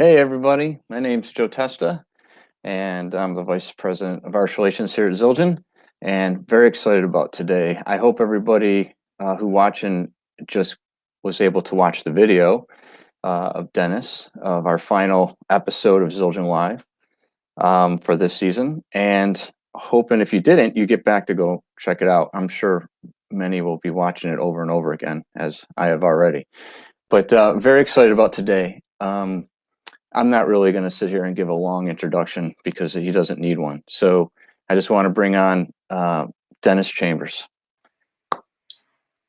Hey everybody, my name's Joe Testa, and I'm the Vice President of Arts Relations here at Zildjian, and very excited about today. I hope everybody who watching just was able to watch the video of Dennis of our final episode of Zildjian Live for this season, and hoping if you didn't, you get back to go check it out. I'm sure many will be watching it over and over again, as I have already. But very excited about today. I'm not really going to sit here and give a long introduction because he doesn't need one. So I just want to bring on Dennis Chambers. Hello.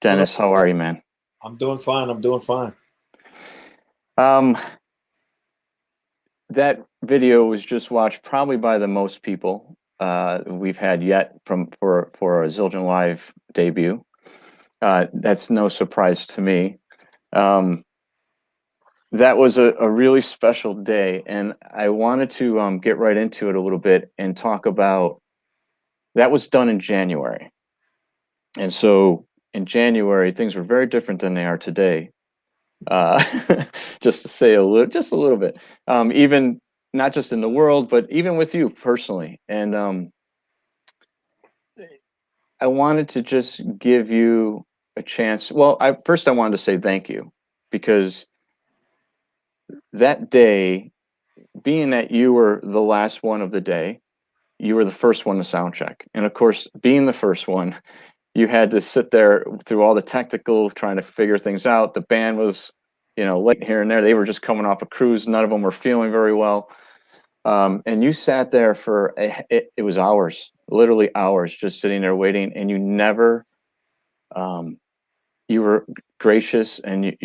Dennis, how are you, man? I'm doing fine. I'm doing fine. Um, that video was just watched probably by the most people we've had yet for a Zildjian Live debut. That's no surprise to me. That was a really special day, and I wanted to get right into it a little bit and talk about that was done in January. And so in January, things were very different than they are today. Uh, just to say just a little bit, even not just in the world, but even with you personally. And I wanted to just give you a chance. Well, I wanted to say thank you because that day, being that you were the last one of the day, you were the first one to sound check. And of course, being the first one, you had to sit there through all the technical, trying to figure things out. The band was, late here and there. They were just coming off a cruise. None of them were feeling very well. And you sat there for, it was hours, literally hours, just sitting there waiting. And you never, you were gracious and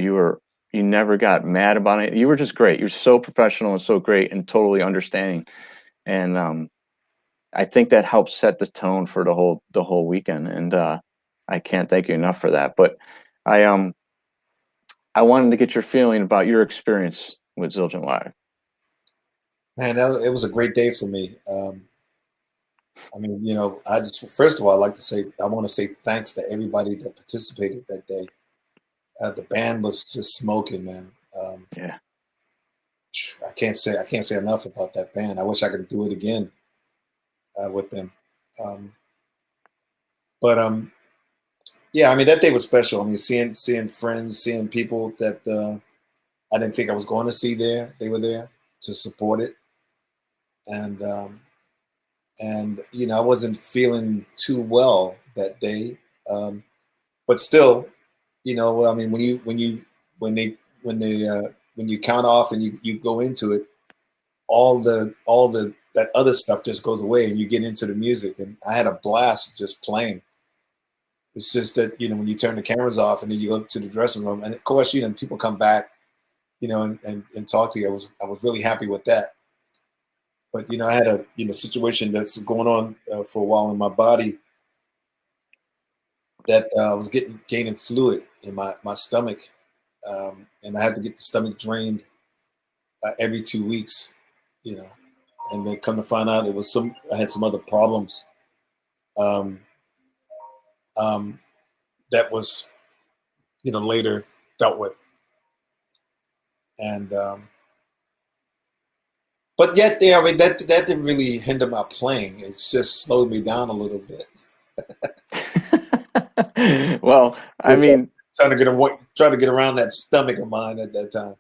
you never got mad about it. You were just great. You're so professional and so great and totally understanding. And I think that helped set the tone for the whole weekend. And I can't thank you enough for that. But I I wanted to get your feeling about your experience with Zildjian Live. Man, it was a great day for me. I mean, I just first of all, I want to say thanks to everybody that participated that day. The band was just smoking, man. Yeah. I can't say enough about that band. I wish I could do it again with them. Um, but yeah, I mean that day was special. I mean, seeing friends, seeing people that I didn't think I was going to see there. They were there to support it, and I wasn't feeling too well that day, but still, I mean, when they when you count off and you go into it, all the that other stuff just goes away and you get into the music, and I had a blast just playing. It's just that when you turn the cameras off and then you go to the dressing room, and of course people come back, and talk to you. I was really happy with that. But I had a situation that's going on for a while in my body that I was gaining fluid in my stomach, and I had to get the stomach drained every 2 weeks. You know, and then come to find out I had some other problems um, um, that was later dealt with, and but yet I mean that didn't really hinder my playing. It just slowed me down a little bit. Well, I Which mean, trying to get around that stomach of mine at that time.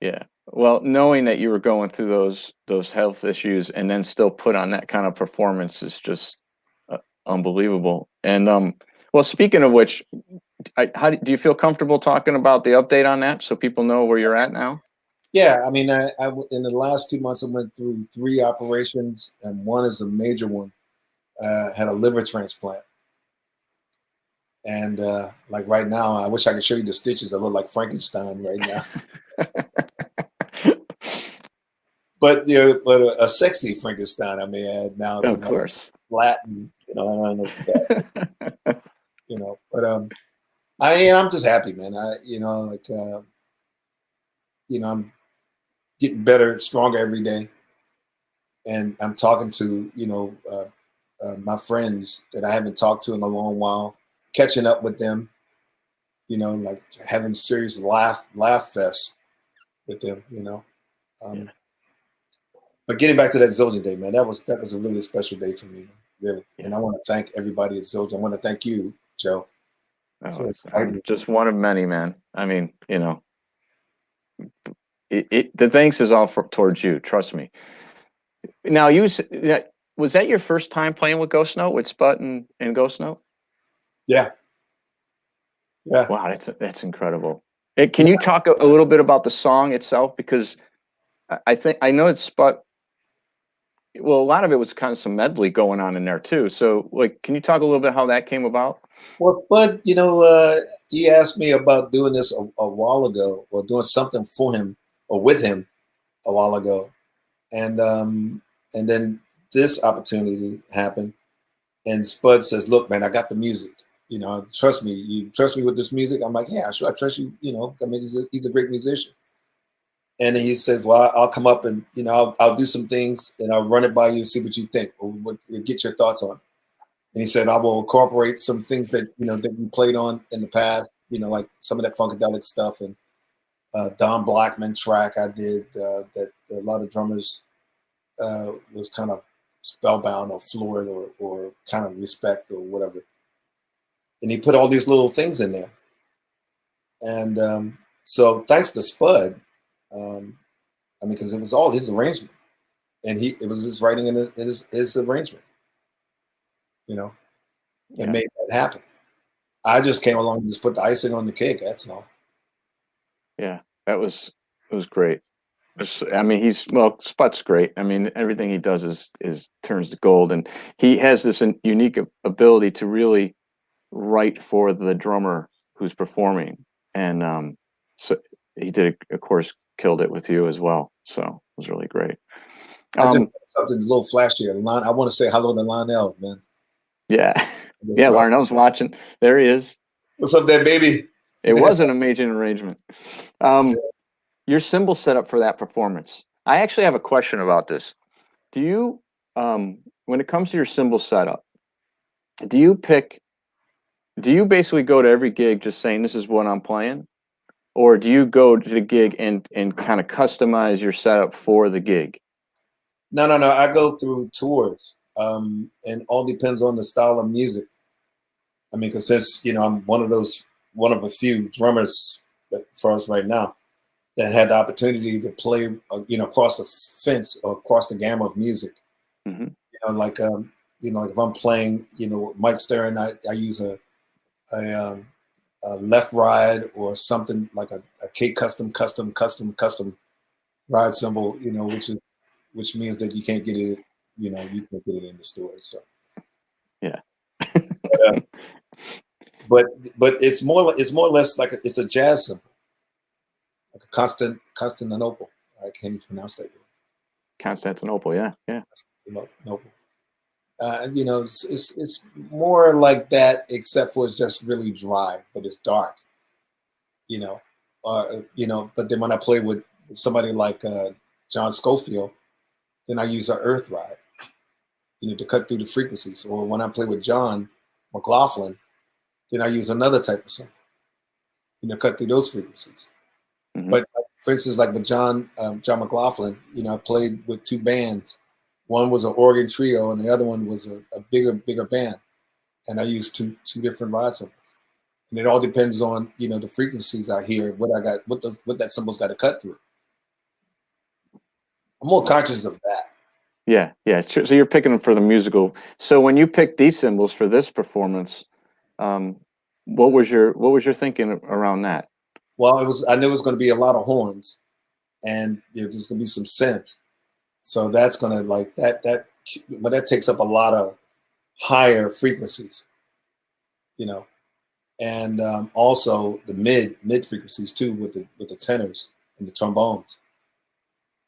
yeah. Well, knowing that you were going through those health issues and then still put on that kind of performance is just unbelievable. And well, speaking of which, how do you feel comfortable talking about the update on that so people know where you're at now? Yeah, I mean, in the last 2 months, I went through 3 operations, and one is a major one. Had a liver transplant, and like right now, I wish I could show you the stitches. I look like Frankenstein right now, but a sexy Frankenstein I may add now Of because I'm course. flat and I don't know fat, But I'm just happy, man. I'm getting better, stronger every day, and I'm talking to my friends that I haven't talked to in a long while, catching up with them, like having serious laugh fest, with them, you know. Yeah. But getting back to that Zildjian Day, man, that was a really special day for me, man, really. Yeah. And I want to thank everybody at Zildjian. I want to thank you, Joe, Oh, for inviting I'm me. just one of many, man. I mean, the thanks is all towards you. Trust me. Now, was that your first time playing with Ghost Note with Sput and Ghost Note? Yeah, yeah, Wow, that's incredible. Can you talk a little bit about the song itself? Because I think I know it's Sput. Well, a lot of it was kind of some medley going on in there too. So, like, can you talk a little bit how that came about? Well, Bud, he asked me about doing this a while ago, or doing something for him or with him a while ago, and then this opportunity happened, and Spud says, "Look, man, I got the music. Trust me. You trust me with this music." I'm like, "Yeah, sure, I trust you. I mean, he's a great musician." And then he said, "Well, I'll come up and I'll do some things and I'll run it by you and see what you think, or get your thoughts on it." And he said, "I will incorporate some things that that we played on in the past, like some of that funkadelic stuff and Don Blackman track I did that a lot of drummers was kind of spellbound or floored or kind of respect or whatever." And he put all these little things in there. And so thanks to Spud, um, I mean, because it was all his arrangement, and it was his writing and his arrangement, that Yeah, made that happen. I just came along and just put the icing on the cake. That's all. yeah, it was great. I mean, Sput's great. I mean, everything he does is turns to gold, and he has this unique ability to really write for the drummer who's performing, and so he did, of course, killed it with you as well. So it was really great. I just Um, something a little flashier. I want to say hello to Lionel, man. yeah, yeah. What's up? Larnell's watching. There he is. What's up, there, baby? It was an amazing arrangement. Your cymbal setup for that performance. I actually have a question about this. Do you, when it comes to your cymbal setup, do you pick? Do you basically go to every gig just saying this is what I'm playing, or do you go to the gig and kind of customize your setup for the gig? No, no, no. I go through tours, and all depends on the style of music. I mean, because since I'm one of a few drummers for us right now that had the opportunity to play, across the fence or across the gamut of music. Hmm. Like like if I'm playing, Mike Stern, I use a left ride or something like a K custom ride symbol, which means that you can't get it, you can't get it in the store. So, Yeah. but, uh, but it's more or less like it's a jazz symbol, like a Constantinople. I can't even pronounce that word. Constantinople. Yeah, yeah, Constantinople. It's more like that, except for it's just really dry, but it's dark. You know, But then when I play with somebody like John Schofield, then I use an earth ride, to cut through the frequencies. Or when I play with John McLaughlin, then I use another type of sound, cut through those frequencies. hmm But for instance, like with John McLaughlin, I played with two bands. One was an organ trio, and the other one was a bigger band. And I used two different ride symbols. And it all depends on the frequencies I hear, what I got, what that symbol's got to cut through. I'm more conscious of that. yeah, yeah. So you're picking them for the musical. So when you picked these symbols for this performance, um, what was your thinking around that? Well, I knew it was going to be a lot of horns, and there's going to be some synth. So that's going to like but that takes up a lot of higher frequencies, you know, and also the mid frequencies too with the tenors and the trombones.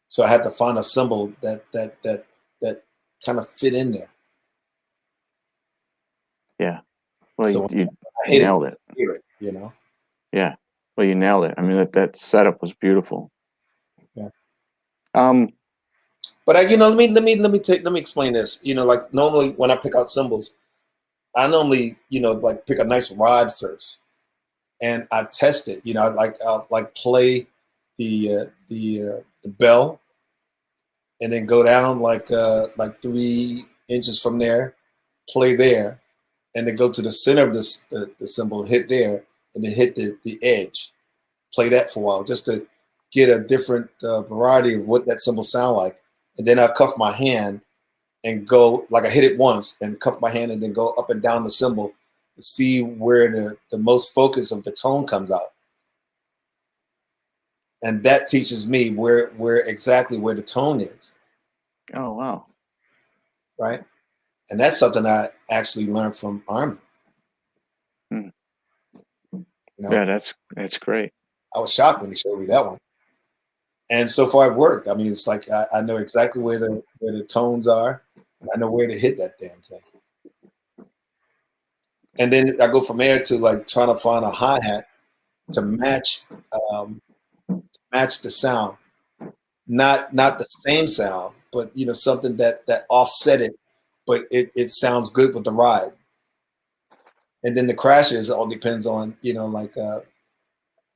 So I had to find a symbol that kind of fit in there. Yeah. Well, So you I hit it, nailed it. hear it. Yeah. Well, you nailed it. I mean, that setup was beautiful. Yeah. Um, But let me explain this. Like normally when I pick out symbols, I normally like pick a nice rod first, and I test it. I'll like play the bell, and then go down like 3 inches from there, play there, and then go to the center of the cymbal, hit there, and then hit the edge. Play that for a while just to get a different variety of what that cymbal sound like. And then I cuff my hand and go, like I hit it once and cuff my hand and then go up and down the cymbal to see where the most focus of the tone comes out. And that teaches me where exactly where the tone is. Oh, wow. Right. And that's something I actually learned from Armin. Hmm. You know? Yeah, that's great. I was shocked when he showed me that one. And so far it worked. I mean, it's like I know exactly where the tones are, and I know where to hit that damn thing. And then I go from there to like trying to find a hi-hat to match the sound. Not the same sound, but you know, something that offset it, but it sounds good with the ride. And then the crashes all depends on, you know, like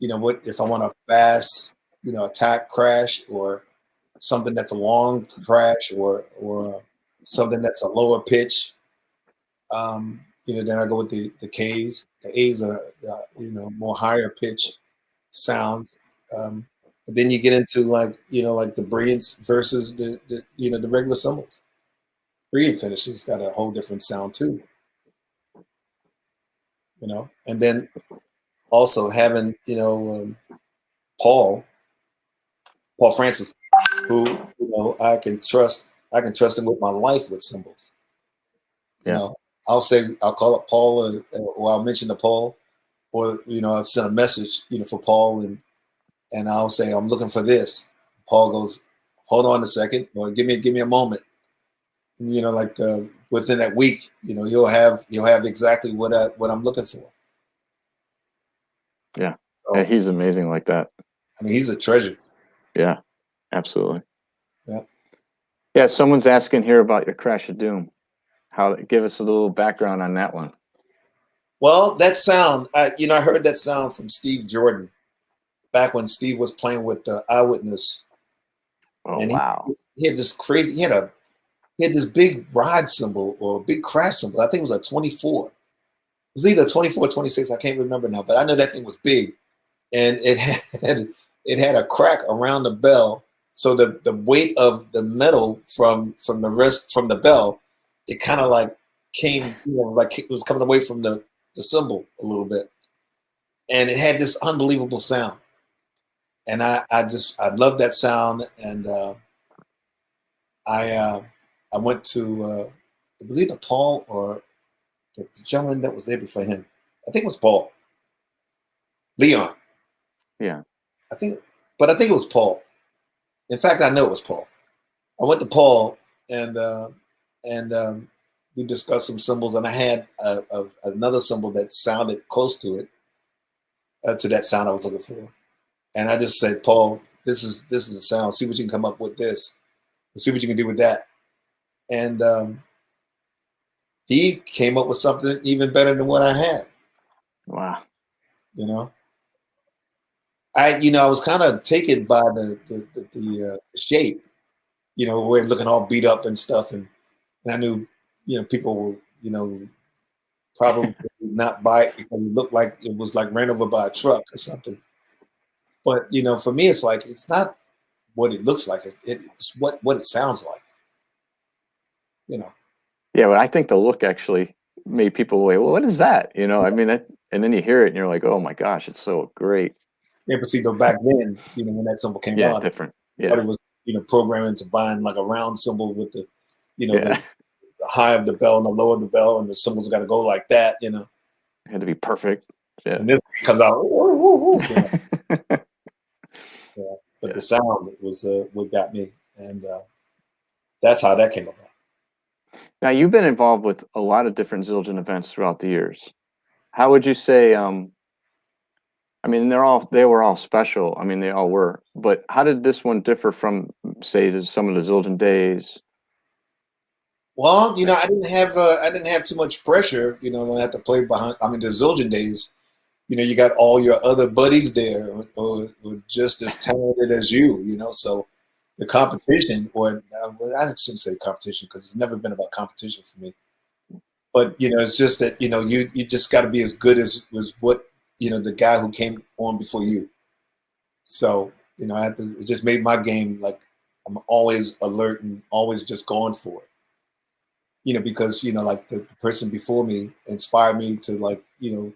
what if I want a fast, you know, attack crash, or something that's a long crash, or something that's a lower pitch. You know, then I go with the K's. The A's are you know, more higher pitch sounds. But then you get into like, you know, like the brilliance versus the you know, the regular cymbals. Brilliant finishes got a whole different sound too. You know, and then also having, you know, Paul Francis, who, you know, I can trust him with my life with cymbals. You know, I'll call up Paul, or I'll mention to Paul, or you know, I'll send a message, you know, for Paul, and I'll say I'm looking for this. Paul goes, hold on a second, or give me a moment. And, you know, like within that week, you know, you'll have exactly what I'm looking for. Yeah. So, Yeah, he's amazing like that. I mean, he's a treasure. Yeah, absolutely. Yeah. Yeah, someone's asking here about your Crash of Doom. Give us a little background on that one. Well, that sound, I heard that sound from Steve Jordan back when Steve was playing with the Eyewitness. Oh, And wow. he had this crazy, he had this big ride cymbal or a big crash cymbal. I think it was a 24. It was either 24 or 26. I can't remember now, but I know that thing was big. And it had a crack around the bell. So the weight of the metal from the bell, it kind of like came, you know, like it was coming away from the cymbal a little bit. And it had this unbelievable sound. And I love that sound. And I went to it was either Paul or the gentleman that was there before him. I think it was Paul. Leon. Yeah. I think it was Paul. In fact, I know it was Paul. I went to Paul and we discussed some symbols, and I had another symbol that sounded close to it, to that sound I was looking for. And I just said, Paul, this is the sound. See what you can come up with this. See what you can do with that. And he came up with something even better than what I had. Wow. You know, I was kind of taken by the shape. You know, we're looking all beat up and stuff, and I knew, you know, people will, you know, probably not buy it because it looked like it was like ran over by a truck or something. But you know, for me, it's like it's not what it looks like; it's what it sounds like. You know. Yeah, well, I think the look actually made people wait, well, what is that? You know, I mean, and then you hear it and you're like, oh my gosh, it's so great. Yeah, but see, though back then, you know, when that symbol came Yeah, on, different. but Yeah. it was, you know, programming to bind like a round symbol with the, you know, Yeah. the high of the bell and the low of the bell, and the symbols got to go like that, you know. It had to be perfect. Yeah. And this comes out, woo, woo, woo, you know. Yeah. But the sound was what got me, and that's how that came about. Now, you've been involved with a lot of different Zildjian events throughout the years. How would you say, I mean, they were all special. I mean, they all were. But how did this one differ from, say, some of the Zildjian Days? Well, you know, I didn't have too much pressure. You know, when I had to play behind. I mean, the Zildjian Days, you got all your other buddies there, or just as talented as you. So the competition, or well, I shouldn't say competition because it's never been about competition for me. But it's just that you just got to be as good as was what the guy who came on before you. So I had to. It just made my game like I'm always alert and always just going for it. Because like the person before me inspired me to like to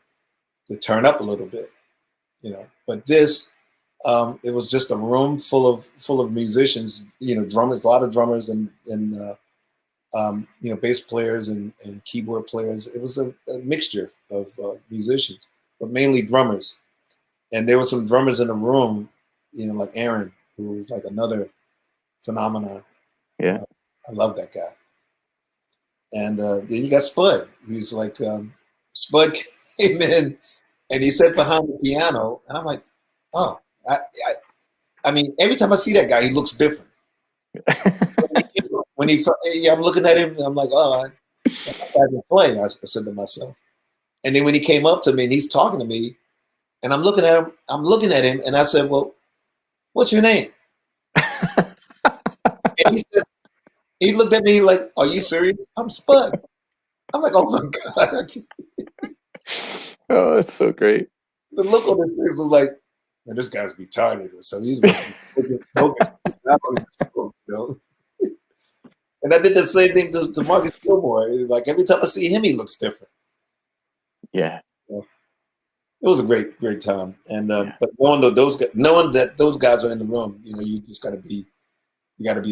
turn up a little bit. But this, it was just a room full of musicians. Drummers, a lot of drummers and bass players and keyboard players. It was a mixture of musicians, but mainly drummers. And there were some drummers in the room, like Aaron, who was like another phenomenon. Yeah. I love that guy. And then you got Spud. He was like, Spud came in and he sat behind the piano, and I'm like, oh, I mean, every time I see that guy, he looks different. I'm looking at him, and I'm like, oh, I can play. I said to myself. And then when he came up to me and he's talking to me, and I'm looking at him, and I said, well, what's your name? And he looked at me like, are you serious? I'm Spud. I'm like, oh my God. Oh, that's so great. The look on his face was like, man, this guy's retarded or something. He's smoking. I don't even smoke, And I did the same thing to Marcus Gilmore. Like every time I see him, he looks different. Yeah. It was a great, great time. And Yeah. but knowing that those guys are in the room, you just gotta be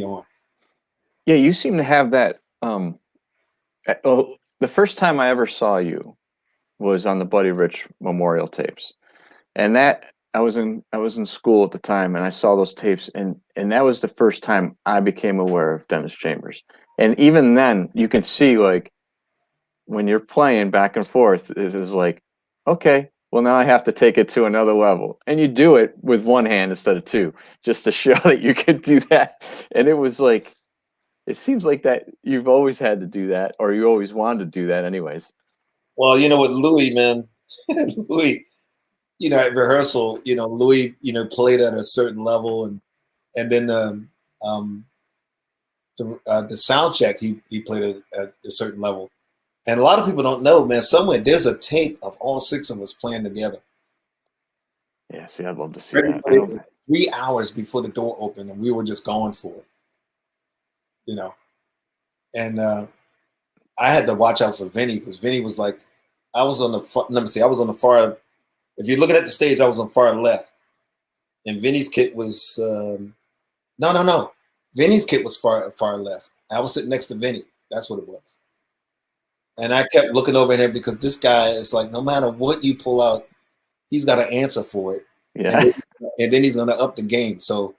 on. Yeah, you seem to have that. The first time I ever saw you was on the Buddy Rich memorial tapes, and that I was in school at the time, and I saw those tapes, and that was the first time I became aware of Dennis Chambers. And even then, you can see like when you're playing back and forth, it is like, okay, well now I have to take it to another level, and you do it with one hand instead of two, just to show that you can do that. And it was like, it seems like that you've always had to do that, or you always wanted to do that, anyways. Well, with Louis, man, Louis, at rehearsal, Louis, played at a certain level, and then the sound check, he played at a certain level. And a lot of people don't know, man, somewhere there's a tape of all six of us playing together. Yeah, see, I'd love to see that. 3 hours before the door opened, and we were just going for it, And I had to watch out for Vinny, because Vinny was like, I was on the far, if you're looking at the stage, I was on the far left. And Vinny's kit was, no. Vinny's kit was far left. I was sitting next to Vinny. That's what it was. And I kept looking over at him, because this guy is like, no matter what you pull out, he's got an answer for it. Yeah. And then he's going to up the game. So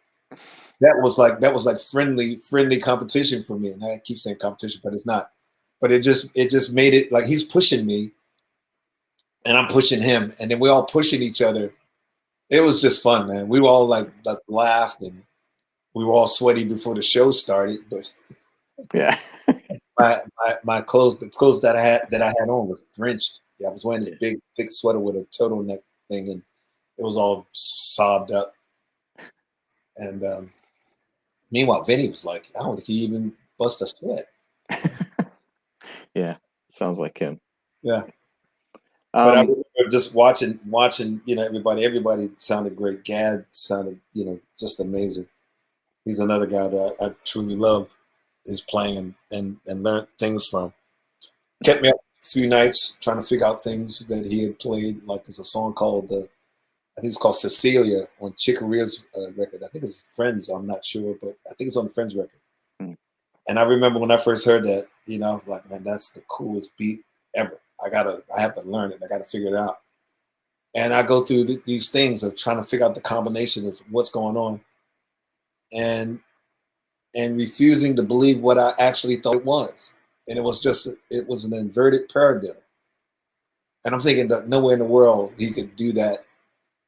that was like friendly competition for me. And I keep saying competition, but it's not. But it just made it like he's pushing me, and I'm pushing him, and then we're all pushing each other. It was just fun, man. We were all like laughed, and we were all sweaty before the show started. But Yeah. my clothes, the clothes that I had on was drenched. Yeah, I was wearing this big thick sweater with a turtleneck thing, and it was all sobbed up. And meanwhile, Vinny was like, I don't think he even bust a sweat. Yeah, sounds like him. Yeah. But I remember just watching, everybody sounded great. Gad sounded, just amazing. He's another guy that I truly love his playing and learned things from. Kept me up a few nights trying to figure out things that he had played. Like there's a song called, I think it's called Cecilia on Chick Corea's record. I think it's Friends, I'm not sure, but I think it's on the Friends record. Mm. And I remember when I first heard that, like, man, that's the coolest beat ever. I have to learn it. I got to figure it out. And I go through these things of trying to figure out the combination of what's going on, and refusing to believe what I actually thought it was. And it was an inverted paradigm. And I'm thinking that nowhere in the world he could do that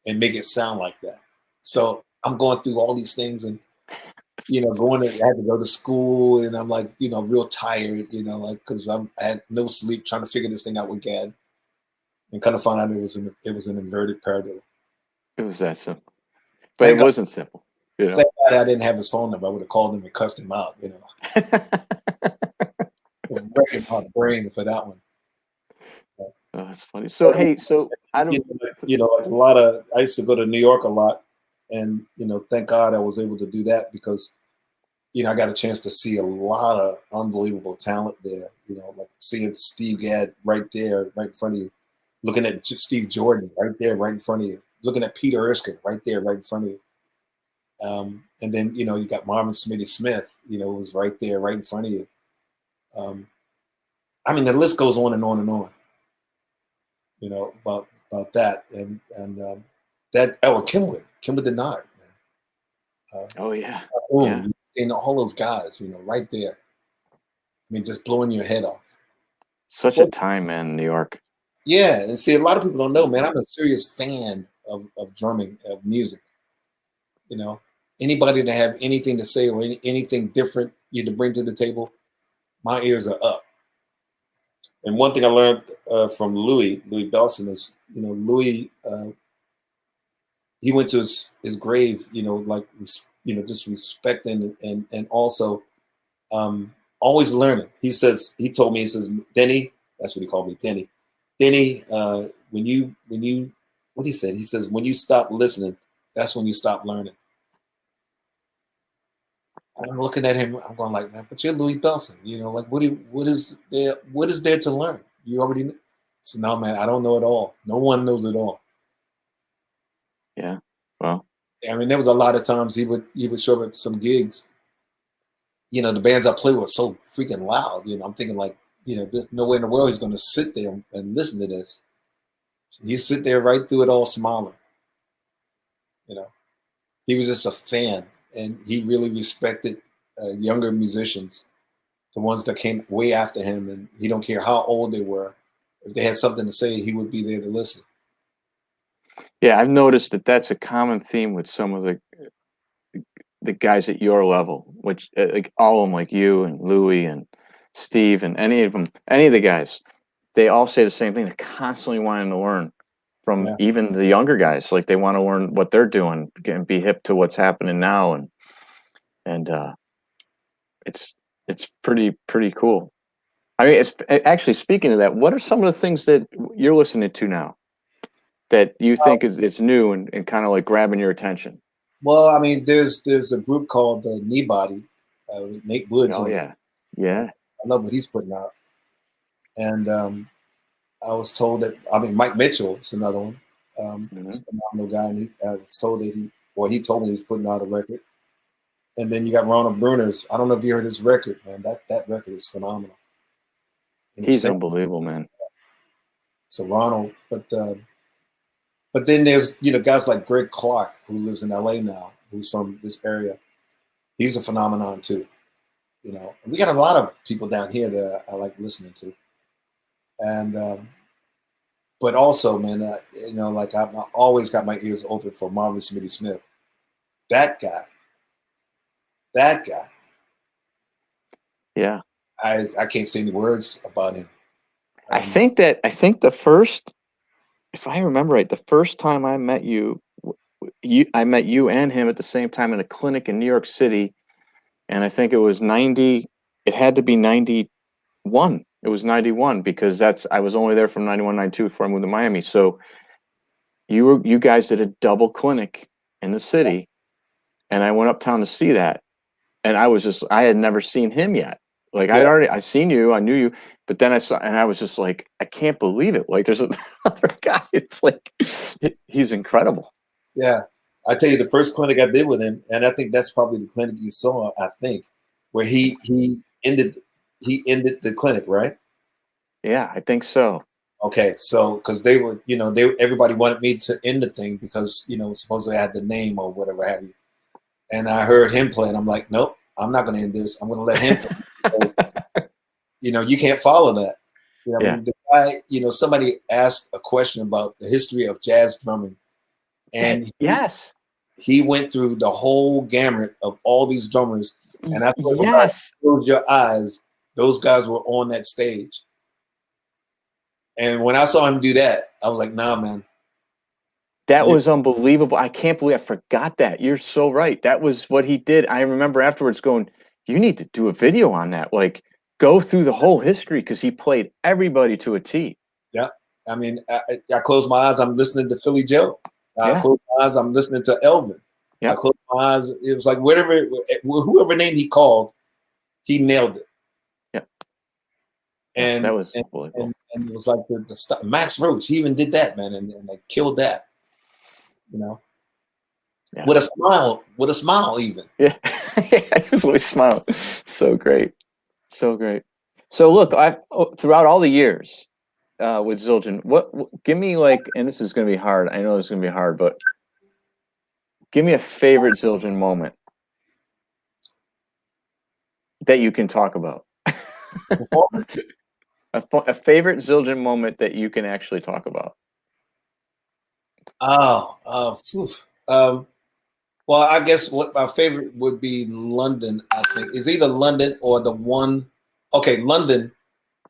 and make it sound like that. So I'm going through all these things, and I had to go to school, and I'm like, real tired, like, because I had no sleep trying to figure this thing out with Gad. and kind of found out it was an inverted paradiddle. It was that simple, but it Thank God, wasn't simple. You know. thank God I didn't have his phone number. I would have called him and cussed him out. You know, wrecking my brain for that one. Oh, that's funny. So hey, so I don't. You know, like a lot of I used to go to New York a lot, and you know, thank God I was able to do that because you know I got a chance to see a lot of unbelievable talent there. You know, like seeing Steve Gadd right there, right in front of you, looking at Steve Jordan right there, right in front of you, looking at Peter Erskine right there, right in front of you. And then you know you got Marvin Smitty Smith, you know, was right there, right in front of you. I mean, the list goes on and on and on. You know about that and that Kimwood Denard, man. Oh yeah, yeah. Boom, seeing all those guys, you know, right there. I mean, just blowing your head off. Such a Well, time, man, in New York. yeah, and see, a lot of people don't know, man. I'm a serious fan of drumming, of music. You know, anybody to have anything to say or anything different you to bring to the table, my ears are up. And one thing I learned from Louis Dawson is, you know, Louis, he went to his grave, you know, like, you know, just respecting and also always learning. He told me, he says, Denny, that's what he called me, Denny, what he said, he says, when you stop listening, that's when you stop learning. And I'm looking at him, I'm going like, man, but you're Louis Belson, you know, like what is there to learn? You already know. So no, man, I don't know it all. No one knows it all. Yeah. Well. I mean, there was a lot of times he would show up at some gigs. You know, the bands I played were so freaking loud. You know, I'm thinking like, you know, there's no way in the world he's going to sit there and listen to this. He sit there right through it all smiling. You know, he was just a fan, and he really respected younger musicians, the ones that came way after him, and he don't care how old they were. If they had something to say, he would be there to listen. Yeah, I've noticed that that's a common theme with some of the guys at your level, which like all of them, like you and Louis and Steve and any of them, any of the guys, they all say the same thing. They're constantly wanting to learn from Yeah, even the younger guys. Like they want to learn what they're doing and be hip to what's happening now, and it's pretty cool. I mean, it's actually speaking of that. What are some of the things that you're listening to now that you think is new and kind of like grabbing your attention? well, I mean, there's a group called Knee Body, with Nate Woods Oh on. yeah, yeah. I love what he's putting out, and I was told that, I mean, Mike Mitchell is another one. He's a phenomenal guy, and I was told that he told me he was putting out a record. And then you got Ronald Bruners. I don't know if you heard his record, man. That record is phenomenal. And He's unbelievable, man. so Ronald, but then there's, you know, guys like Greg Clark, who lives in LA now, who's from this area. He's a phenomenon too. You know, and we got a lot of people down here that I like listening to, and but also, man, you know, like I always got my ears open for Marvin Smitty Smith. That guy, that guy. Yeah. I can't say any words about him. I think the first, if I remember right, the first time I met you, I met you and him at the same time in a clinic in New York City, and I think it was 90. It had to be 91. It was 91 because I was only there from 91, 92 before I moved to Miami. So you guys did a double clinic in the city, and I went uptown to see that, and I had never seen him yet. Like Yeah, I seen you, I knew you, but then I saw, and I was just like, I can't believe it. Like there's another guy. It's like he's incredible. yeah. I tell you, the first clinic I did with him, and I think that's probably the clinic you saw. I think where ended he ended the clinic, right? Yeah, I think so. Okay, so because they were, you know, everybody wanted me to end the thing because, you know, supposedly I had the name or whatever have you. And I heard him play, and I'm like, nope, I'm not going to end this. I'm going to let him play. You know, you can't follow that. You know, I Yeah. mean, the guy, you know, somebody asked a question about the history of jazz drumming, and Yes. he went through the whole gamut of all these drummers. And I swear to God, Yes. close your eyes, those guys were on that stage. And when I saw him do that, I was like, nah, man. That was unbelievable. I can't believe I forgot that. You're so right. That was what he did. I remember afterwards going, you need to do a video on that. Like, go through the whole history because he played everybody to a T. Yeah. I mean, I close my eyes, I'm listening to Philly Joe. I Yeah. close my eyes, I'm listening to Elvin. I Yep. closed my eyes. It was like whoever name he called, he nailed it. Yep. And that was unbelievable. And it was like the stuff. Max Roach, he even did that, man, and they killed that. You know, Yeah. with a smile, even. Yeah. He was always smiling. So great. So great. So look, throughout all the years with Zildjian, give me like, and this is going to be hard. I know this is going to be hard, but give me a favorite Zildjian moment that you can talk about. A favorite Zildjian moment that you can actually talk about. Well, I guess what my favorite would be London. I think is either London or the one. Okay, London.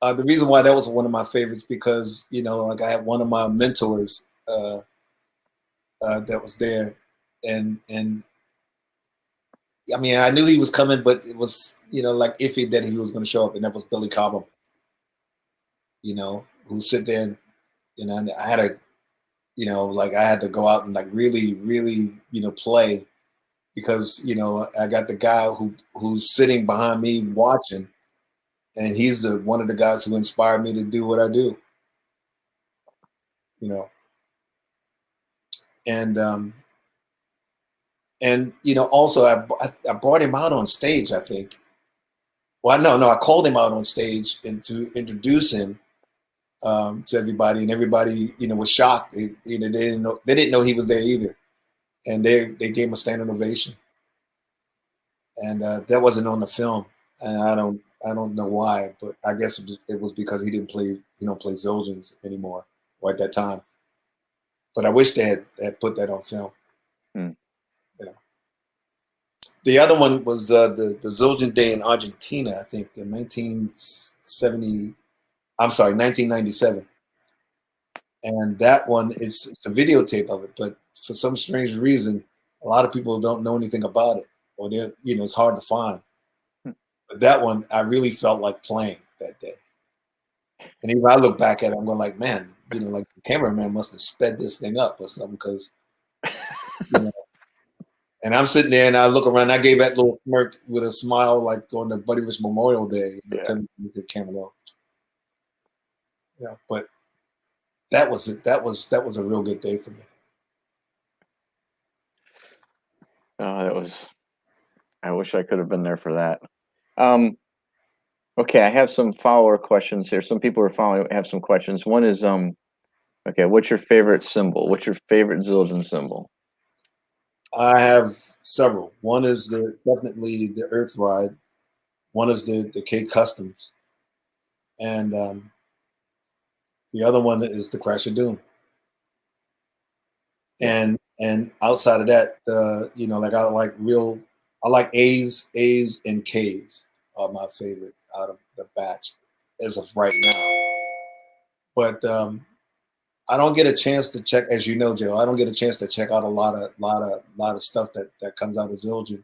The reason why that was one of my favorites because like I had one of my mentors that was there, and I mean I knew he was coming, but it was like iffy that he was going to show up, and that was Billy Cobham. Who sit there and and I had a like I had to go out and like really play because I got the guy who's sitting behind me watching, and he's the one of the guys who inspired me to do what I do. And also I brought him out on stage. I think. Well, no, I called him out on stage and to introduce him to everybody, and everybody was shocked. They didn't know he was there either, and they gave him a standing ovation. And that wasn't on the film, and I don't know why, but I guess it was because he didn't play Zildjians anymore or at that time. But I wish they had put that on film. The other one was the Zildjian Day in Argentina, I think in 1997, and that one it's a videotape of it, but for some strange reason, a lot of people don't know anything about it, or it's hard to find. But that one, I really felt like playing that day. And even I look back at it, I'm going like, man, like the cameraman must have sped this thing up or something because, and I'm sitting there and I look around. I gave that little smirk with a smile, like on the Buddy Rich Memorial Day. Telling me the camera. Yeah, but that was it. That was a real good day for me. That was. I wish I could have been there for that. Okay, I have some follower questions here. Some people have some questions. One is okay, what's your favorite symbol? What's your favorite Zildjian symbol? I have several. One is definitely the Earth Ride. One is the K Customs, and the other one is the Crash of Doom. And outside of that, like I like A's and K's are my favorite out of the batch as of right now. But I don't get a chance to check, as you know, Joe. I don't get a chance to check out a lot of stuff that comes out of Zildjian,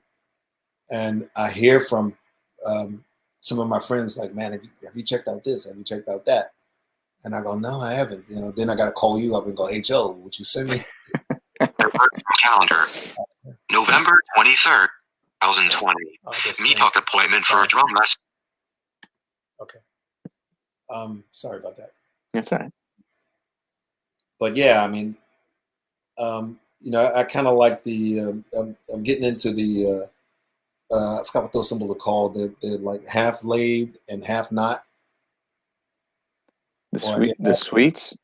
and I hear from some of my friends like, "Man, have you checked out this? Have you checked out that?" And I go, "No, I haven't." Then I got to call you up and go, "Hey, Joe, would you send me?" Calendar, November 23rd, 2020. Meetup appointment for a drum lesson. Okay. Sorry about that. That's all right. But yeah, I mean, I kind of like the. I'm getting into the. I forgot what those symbols are called. They're like half laid and half not. The sweets.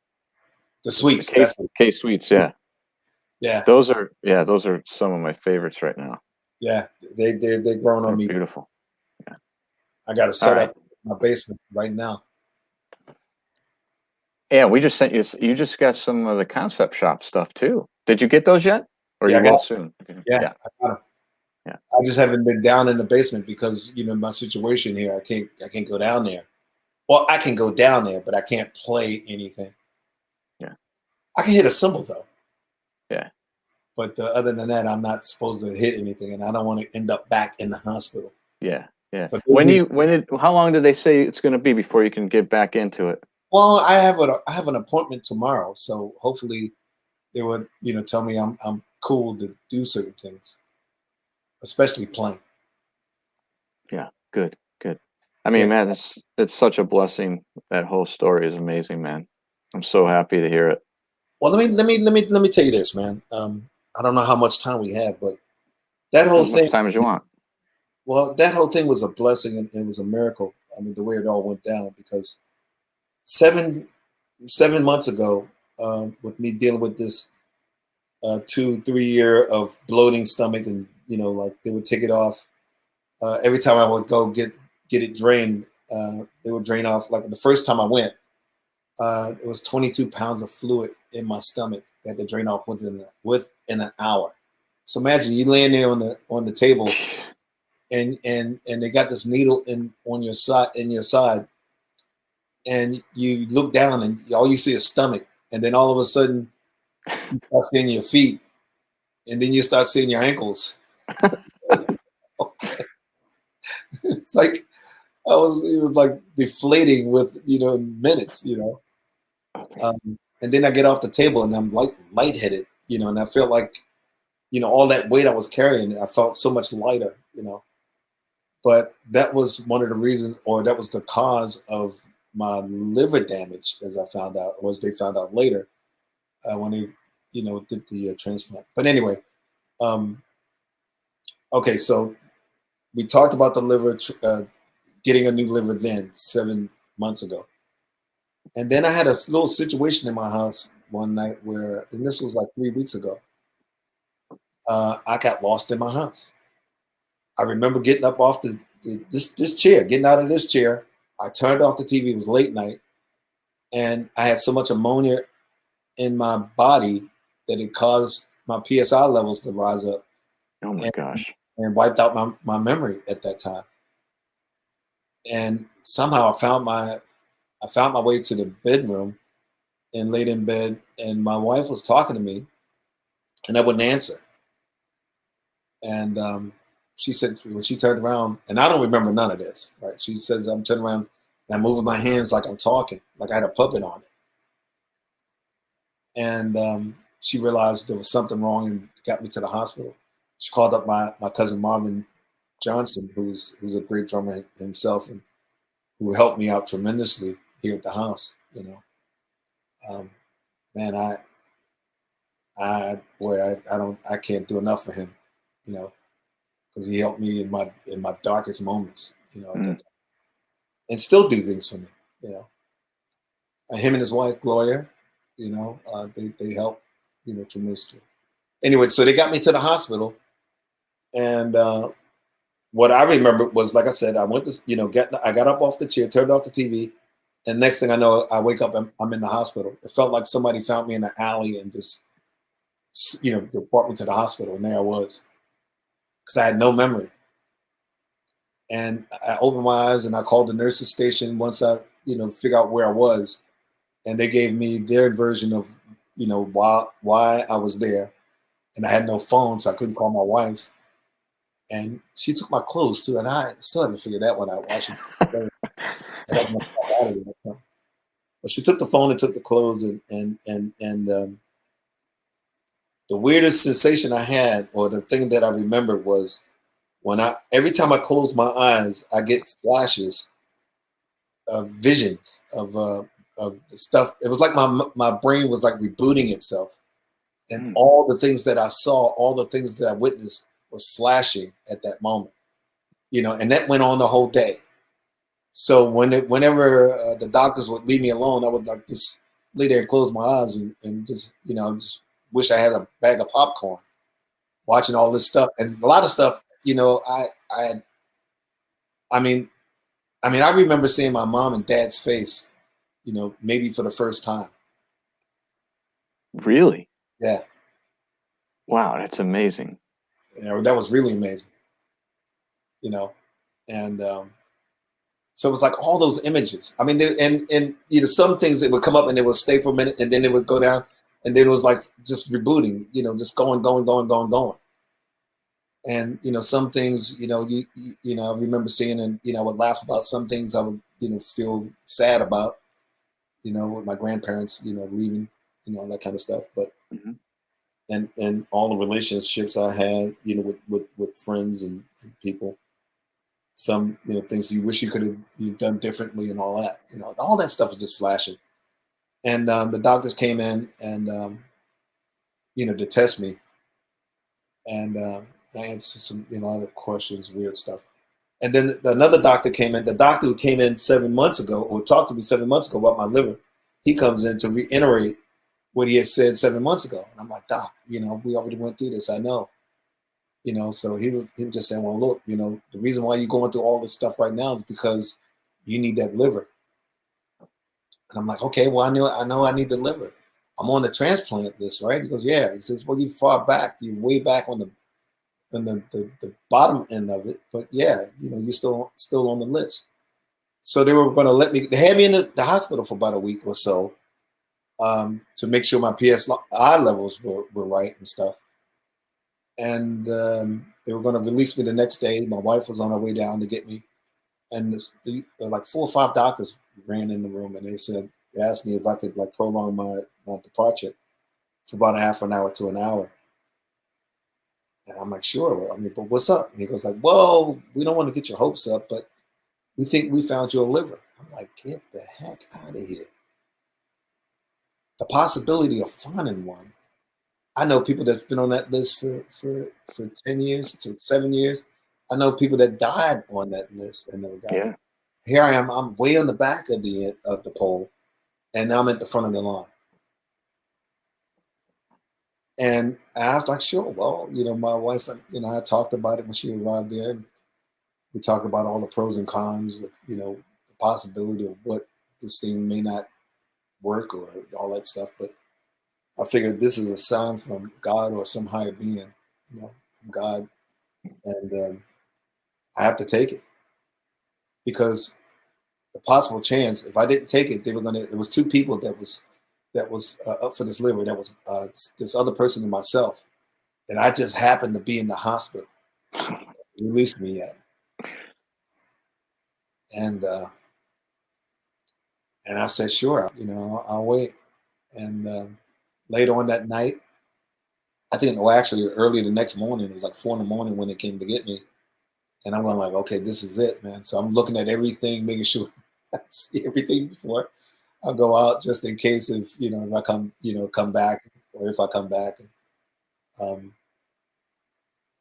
The sweets. K sweets. Yeah. Yeah. Those are some of my favorites right now. Yeah, they're growing on me. Beautiful. Yeah. I got to set up my basement right now. Yeah, we just sent you. You just got some of the concept shop stuff too. Did you get those yet? Or yeah, you will soon? Yeah, I got them. Yeah. I just haven't been down in the basement because my situation here. I can't go down there. Well, I can go down there, but I can't play anything. Yeah. I can hit a cymbal though. Yeah. But other than that, I'm not supposed to hit anything, and I don't want to end up back in the hospital. Yeah. Yeah. But How long did they say it's going to be before you can get back into it? well, I have an appointment tomorrow, so hopefully they would, tell me I'm cool to do certain things, especially playing. Yeah. Good. Good. I mean, Yeah. man, it's such a blessing. That whole story is amazing, man. I'm so happy to hear it. Well, let me tell you this, man. I don't know how much time we have, but that whole As much thing. time as you want. Well, that whole thing was a blessing and it was a miracle. I mean, the way it all went down, because 7 months ago, with me dealing with this 2-3 year of bloating stomach, and like they would take it off every time I would go get it drained. They would drain off. Like the first time I went, it was 22 pounds of fluid in my stomach that had to drain off within an hour. So imagine you laying there on the table, and they got this needle on your side, and you look down and all you see is stomach, and then all of a sudden you start seeing your feet, and then you start seeing your ankles. It's like it was like deflating with minutes, and then I get off the table and I'm lightheaded, and I feel like all that weight I was carrying, I felt so much lighter, but that was one of the reasons, or that was the cause of my liver damage, as I found out, was they found out later when they did the transplant. But anyway, okay, so we talked about the liver, getting a new liver then 7 months ago. And then I had a little situation in my house one night where, and this was like 3 weeks ago, I got lost in my house. I remember getting up off this chair, getting out of this chair. I turned off the TV. It was late night, and I had so much ammonia in my body that it caused my PSI levels to rise up. Oh my gosh. And wiped out my memory at that time. And somehow I found my way to the bedroom and laid in bed, and my wife was talking to me, and I wouldn't answer. And she said, when she turned around, and I don't remember none of this, right? She says, I'm turning around and I'm moving my hands like I'm talking, like I had a puppet on it. And she realized there was something wrong and got me to the hospital. She called up my cousin Marvin Johnson, who's a great drummer himself, and who helped me out tremendously here at the house. Man, I can't do enough for him, because he helped me in my darkest moments, at that time, and still do things for me, him and his wife Gloria, they help, tremendously. Anyway, so they got me to the hospital, and what I remember was, like I said, I went to, I got up off the chair, turned off the TV, and next thing I know, I wake up, I'm in the hospital. It felt like somebody found me in an alley and just, brought me to the hospital, and there I was, because I had no memory. And I opened my eyes and I called the nurses station once I, figured out where I was, and they gave me their version of, why I was there, and I had no phone, so I couldn't call my wife. And she took my clothes too, and I still haven't figured that one out. But she took the phone and took the clothes, and the weirdest sensation I had, or the thing that I remembered, was when every time I close my eyes, I get flashes of visions of the stuff. It was like my brain was like rebooting itself, and all the things that I saw, all the things that I witnessed, was flashing at that moment, and that went on the whole day. So whenever the doctors would leave me alone, I would like just lay there and close my eyes and just, just wish I had a bag of popcorn, watching all this stuff. And a lot of stuff, I mean, I remember seeing my mom and dad's face, maybe for the first time. Really? Yeah. Wow, that's amazing. That was really amazing. And So it was like all those images. I mean, and you know, some things that would come up and they would stay for a minute and then they would go down, and then it was like just rebooting, you know, just going. And you know, some things, you know, you know, I remember seeing, and you know, I would laugh about some things. I would, you know, feel sad about, you know, with my grandparents, you know, leaving, you know, all that kind of stuff. But and all the relationships I had, you know, with friends and people. Some, you know, things you wish you could have done differently and all that. You know, all that stuff was just flashing. And the doctors came in and you know, to test me, and I answered some, you know, other questions, weird stuff. And then another doctor came in. The doctor who came in 7 months ago, or talked to me 7 months ago about my liver, he comes in to reiterate what he had said 7 months ago. And I'm like, Doc, you know, we already went through this. I know. You know, so he was just saying, well, look, you know, the reason why you're going through all this stuff right now is because you need that liver. And I'm like, okay, well, I know I need the liver. I'm on the transplant list, right? He goes, yeah. He says, well, you're far back. You're way back on the bottom end of it. But yeah, you know, you're still on the list. So they were going to let me, they had me in the hospital for about a week or so to make sure my PSI levels were right and stuff. And they were going to release me the next day. My wife was on her way down to get me. And like 4 or 5 doctors ran in the room, and they asked me if I could like prolong my departure for about a half an hour to an hour. And I'm like, sure. I mean, but what's up? And he goes like, well, we don't want to get your hopes up, but we think we found your liver. I'm like, get the heck out of here. The possibility of finding one. I know people that's been on that list for 10 years to 7 years. I know people that died on that list and never got it. Here I am. I'm way on the back of the poll, and now I'm at the front of the line. And I was like, sure. Well, you know, my wife and you know, I talked about it when she arrived there. And we talked about all the pros and cons of, you know, the possibility of what this thing may not work or all that stuff. But I figured this is a sign from God or some higher being, you know, from God, and I have to take it because the possible chance, if I didn't take it, they were gonna. It was 2 people that was up for this liver. That was this other person and myself, and I just happened to be in the hospital. They released me yet, and I said, sure, you know, I'll wait. And later on that night, I think, well, actually, early the next morning, it was like 4 in the morning when they came to get me. And I'm going like, okay, this is it, man. So I'm looking at everything, making sure I see everything before I go out, just in case if, you know, if I come back, or if I come back,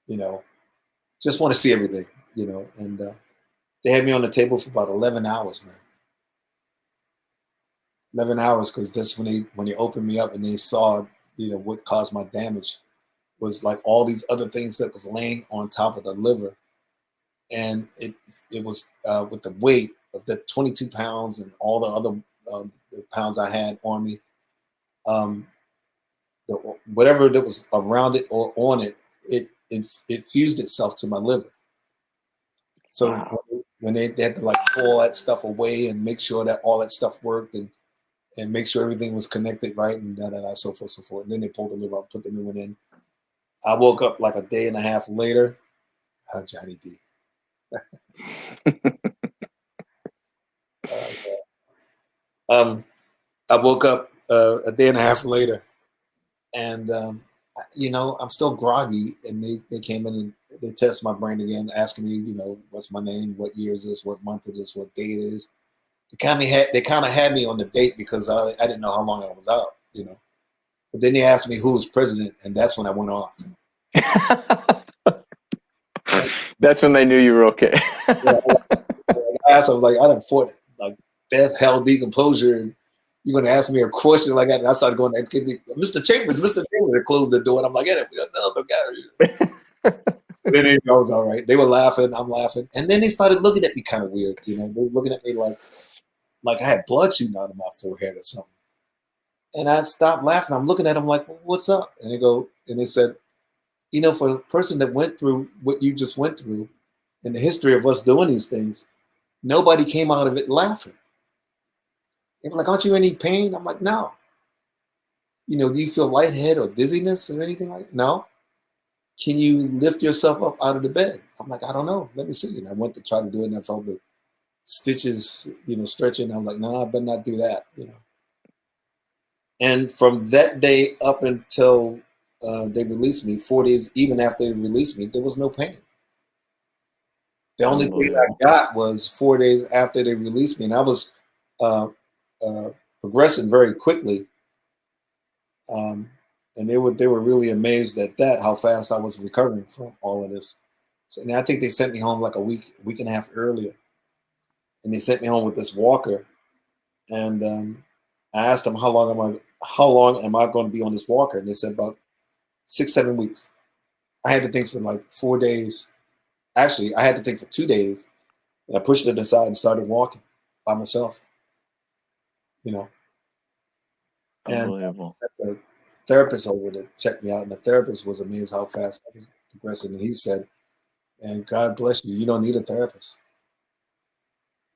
you know, just want to see everything, you know. And they had me on the table for about 11 hours, man. 11 hours, because that's when they opened me up and they saw, you know, what caused my damage was like all these other things that was laying on top of the liver. And it was with the weight of the 22 pounds and all the other pounds I had on me, whatever that was around it or on it, it fused itself to my liver. So wow. When they had to like pull all that stuff away and make sure that all that stuff worked and make sure everything was connected right and so forth, so forth. And then they pulled the liver out, put the new one in. I woke up like a day and a half later. Johnny D. I woke up a day and a half later, and you know, I'm still groggy. And they came in and they tested my brain again, asking me, you know, what's my name, what year is this, what month is this, what date it is. They kind of had me on the date because I didn't know how long I was out, you know. But then they asked me who was president, and that's when I went off. That's when they knew you were okay. I was like, I done fought like death, hell, decomposure, and you're gonna ask me a question like that. And I started going, Mr. Chambers, They closed the door, and I'm like, yeah, we got the other guy. And then it was all right. They were laughing, I'm laughing, and then they started looking at me kind of weird. You know, they were looking at me like I had blood shooting out of my forehead or something. And I stopped laughing. I'm looking at them like, well, what's up? And they said, you know, for a person that went through what you just went through in the history of us doing these things, nobody came out of it laughing. They were like, aren't you in any pain? I'm like, no. You know, do you feel lightheaded or dizziness or anything like that? No. Can you lift yourself up out of the bed? I'm like, I don't know. Let me see. And I went to try to do it, and I felt the stitches, you know, stretching. I'm like, no, I better not do that, you know. And from that day up until they released me, 4 days, even after they released me, there was no pain. The only pain I got was 4 days after they released me, and I was progressing very quickly. And they were really amazed at that, how fast I was recovering from all of this. So, and I think they sent me home like a week and a half earlier, and they sent me home with this walker. And I asked them how long am I going to be on this walker, and they said about 6-7 weeks. I had to think for like 4 days. Actually, I had to think for 2 days, and I pushed it aside and started walking by myself. You know, and the therapist over to check me out, and the therapist was amazed how fast I was progressing. And he said, "And God bless you, you don't need a therapist."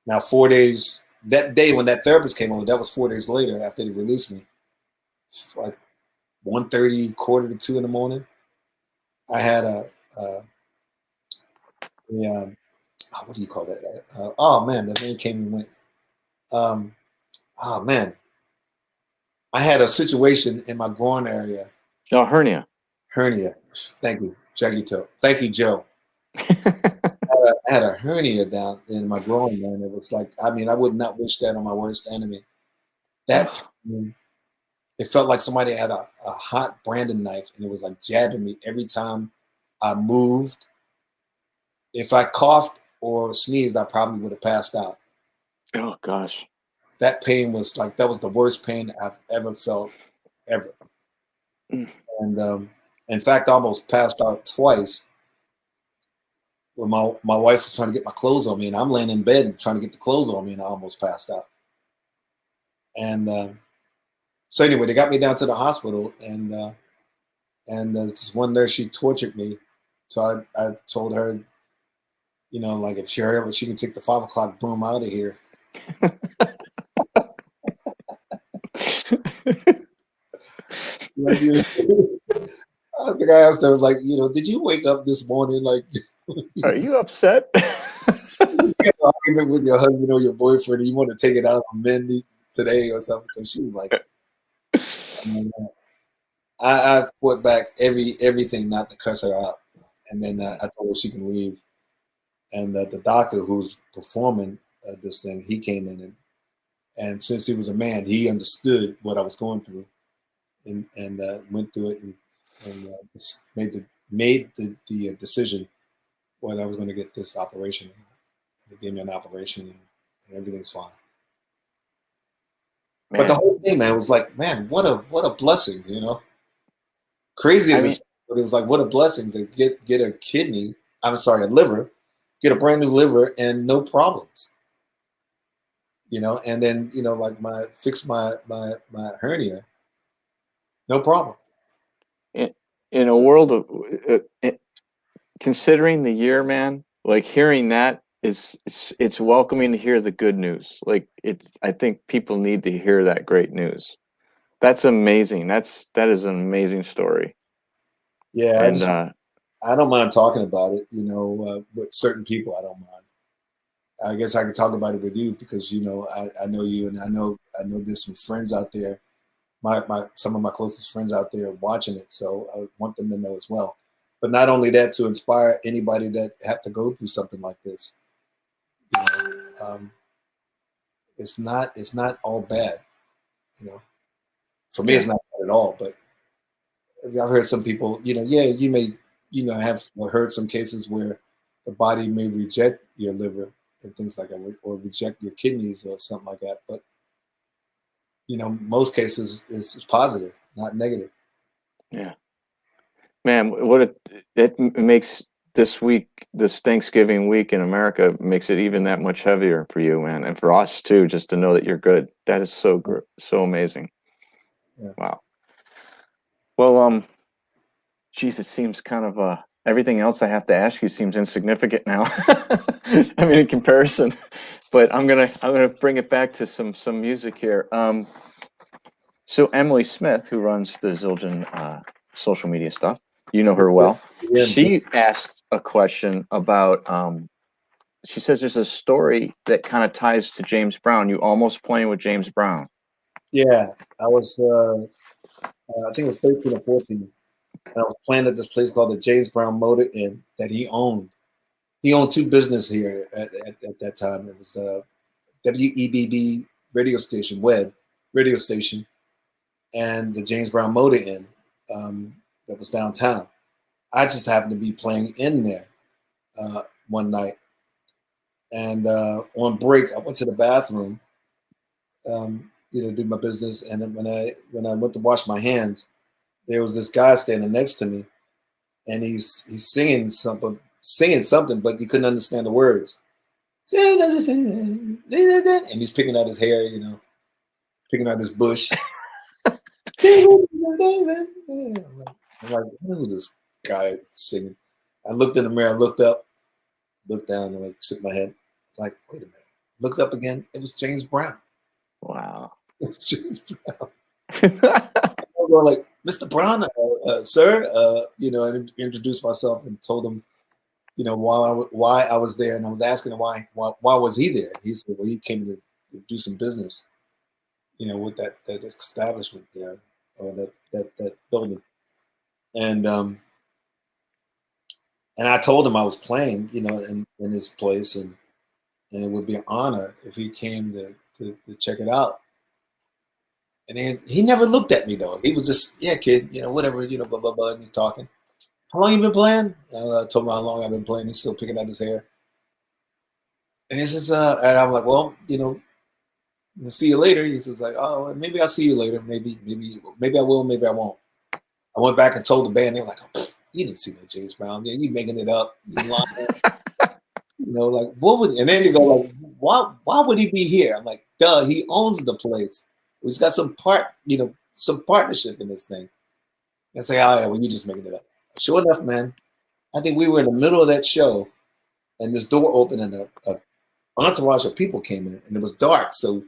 Now, 4 days, that day when that therapist came over, that was 4 days later after they released me, like 1:30, 1:45 in the morning. I had what do you call that? Oh man, that name came and went. Oh man, I had a situation in my groin area. Oh, hernia. Hernia. Thank you, Jackie Toe. Thank you, Joe. I had a hernia down in my groin, man. It was like, I mean, I would not wish that on my worst enemy. That it felt like somebody had a hot branding knife, and it was like jabbing me every time I moved. If I coughed or sneezed, I probably would have passed out. Oh gosh. That pain was like, that was the worst pain I've ever felt, ever. And in fact, I almost passed out twice. When my wife was trying to get my clothes on me, and I'm laying in bed and trying to get the clothes on me, and I almost passed out. And so anyway, they got me down to the hospital, and this one nurse, she tortured me. So I told her, you know, like if she heard, she can take the 5 o'clock broom out of here. I think I asked her, I was like, you know, did you wake up this morning like? Are you upset? You had an argument with your husband or your boyfriend, and you want to take it out on men today or something? Because she was like, I fought back everything not to cuss her out, and then I told her she can leave. And the doctor who's performing this thing, he came in, and since he was a man, he understood what I was going through, and went through it, and made the decision whether I was going to get this operation. They gave me an operation, and everything's fine. Man. But the whole thing, man, was like, man, what a blessing, you know. Crazy as it, but it was like, what a blessing to get a kidney. I'm sorry, a liver, get a brand new liver, and no problems. You know, and then, you know, like fix my hernia, no problem. In a world of considering the year, man, like hearing that it's welcoming to hear the good news. Like I think people need to hear that great news. That's amazing. That is an amazing story. Yeah, and I don't mind talking about it. You know, with certain people, I don't mind. I guess I can talk about it with you because, you know, I know you, and I know there's some friends out there, some of my closest friends out there watching it. So I want them to know as well. But not only that, to inspire anybody that have to go through something like this. You know, it's not all bad. You know, for me, it's not bad at all. But I've heard some people, you know, you may, you know, have heard some cases where the body may reject your liver and things like that, or reject your kidneys or something like that. But, you know, most cases it's positive, not negative. Yeah, man, it makes this Thanksgiving week in America makes it even that much heavier for you, man, and for us too, just to know that you're good. That is so amazing. Yeah. Wow. Well, geez, it seems kind of everything else I have to ask you seems insignificant now. I mean, in comparison. But I'm gonna bring it back to some music here. So Emily Smith, who runs the Zildjian social media stuff, you know her well. Yeah, She asked a question about. She says there's a story that kind of ties to James Brown. You almost playing with James Brown. yeah. I was, I think it was 13 or 14. And I was playing at this place called the James Brown Motor Inn that he owned. He owned two businesses here at that time. It was WEBB radio station, Web radio station, and the James Brown Motor Inn that was downtown. I just happened to be playing in there one night, and on break, I went to the bathroom, do my business. And then when I went to wash my hands, there was this guy standing next to me, and he's singing something, but you couldn't understand the words. And he's picking out his hair, picking out his bush. I'm like, who's this guy singing? I looked in the mirror, looked up, looked down, and shook my head. Like, wait a minute. Looked up again. It was James Brown. Wow. It was James Brown. I was like, Mr. Brown, sir, and introduced myself and told him, why I was there, and I was asking him why was he there? He said, well, he came to do some business, with that establishment there, or that building, and I told him I was playing, in his place, and it would be an honor if he came to check it out. And then he never looked at me though. He was just, yeah, kid, whatever, blah blah blah. And he's talking. How long you been playing? I told him how long I've been playing. He's still picking out his hair. And he says, and I'm like, well, see you later. He says, like, oh, maybe I'll see you later. Maybe I will, maybe I won't. I went back and told the band. They were like, oh, you didn't see no James Brown. Yeah, you making it up. You lying. Like, what would? And then they go like, why would he be here? I'm like, duh, he owns the place. He's got some partnership in this thing. And I say, oh yeah, well, you're just making it up. Sure enough, man, I think we were in the middle of that show, and this door opened, and a entourage of people came in, and it was dark, so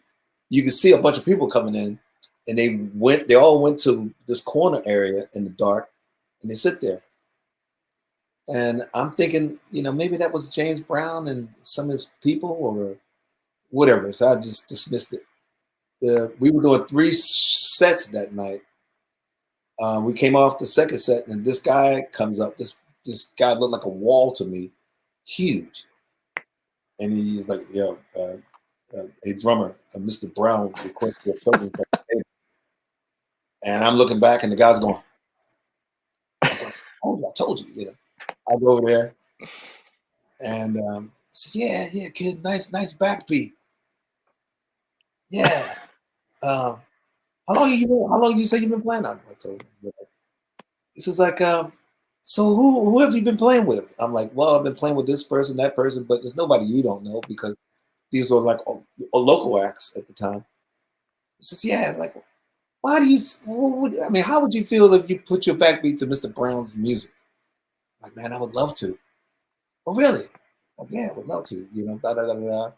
you could see a bunch of people coming in, and they all went to this corner area in the dark, and they sit there. And I'm thinking, maybe that was James Brown and some of his people or whatever. So I just dismissed it. We were doing 3 sets that night. We came off the second set, and this guy comes up. This guy looked like a wall to me, huge. And he was like, "Yo, a drummer, Mr. Brown, requested a presence at the table." And I'm looking back, and the guy's going, "Oh, I told you." I go over there, and I said, "Yeah, kid, nice backbeat. Yeah. How long you say you've been playing?" I told him. This is like, so who have you been playing with? I'm like, well, I've been playing with this person, that person, but there's nobody you don't know because these were like local acts at the time. He says, yeah, like, why do you? How would you feel if you put your backbeat to Mr. Brown's music? Like, man, I would love to. Oh, really? Like, yeah, I would love to. Da da da da.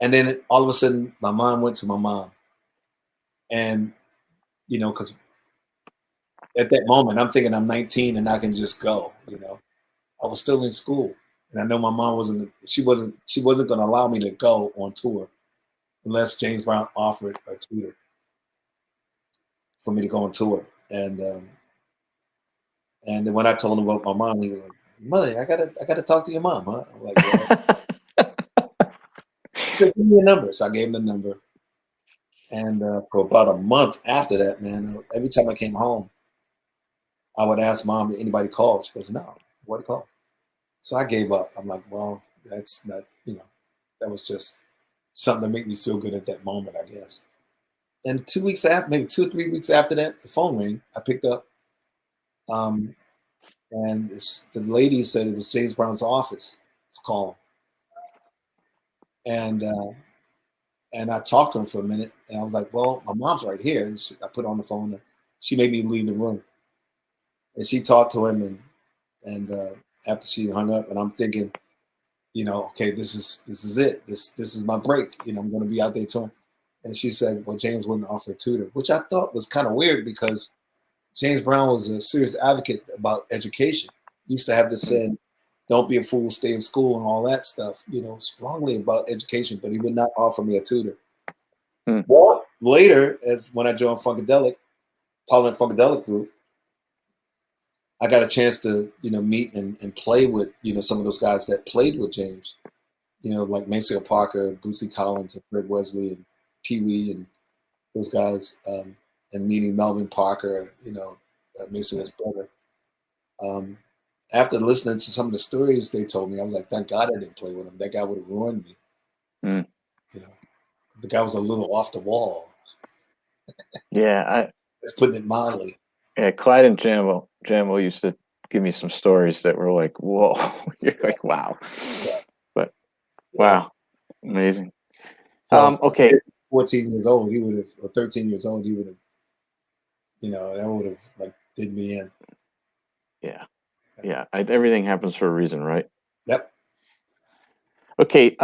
And then all of a sudden, my mind went to my mom, and because at that moment, I'm thinking I'm 19 and I can just go. I was still in school, and I know my mom wasn't going to allow me to go on tour unless James Brown offered a tutor for me to go on tour. And then when I told him about my mom, he was like, "Mother, I gotta talk to your mom, huh?" I'm like, "Yeah." He said, "Give me a number." So I gave him the number, and for about a month after that, man, every time I came home, I would ask Mom, did anybody call? She goes, no, nobody called. So I gave up. I'm like, well, that's not, that was just something to make me feel good at that moment, I guess. And 2 weeks after, maybe 2 or 3 weeks after that, the phone rang. I picked up, and the lady said it was James Brown's office. It's calling. And I talked to him for a minute, and I was like, well, my mom's right here. And I put her on the phone, and she made me leave the room. And she talked to him, and And after she hung up, and I'm thinking, okay, this is it. This is my break. I'm going to be out there touring. And she said, well, James wouldn't offer a tutor, which I thought was kind of weird because James Brown was a serious advocate about education. He used to have this saying, don't be a fool, stay in school and all that stuff, strongly about education, but he would not offer me a tutor. Well, later, as when I joined Funkadelic, Parliament Funkadelic group, I got a chance to, meet and play with, some of those guys that played with James, like Maceo Parker, Bootsy Collins, and Fred Wesley, and Pee Wee, and those guys, and meeting Melvin Parker, Maceo's brother. After listening to some of the stories they told me, I was like, thank God I didn't play with him. That guy would have ruined me. The guy was a little off the wall. Yeah, That's putting it mildly. Yeah, Clyde and Jambo used to give me some stories that were like, whoa. You're like, wow. But wow, amazing. So okay. 14 years old, he would have, or 13 years old, he would have, that would have like did me in. Yeah. Everything happens for a reason, right? Yep. Okay.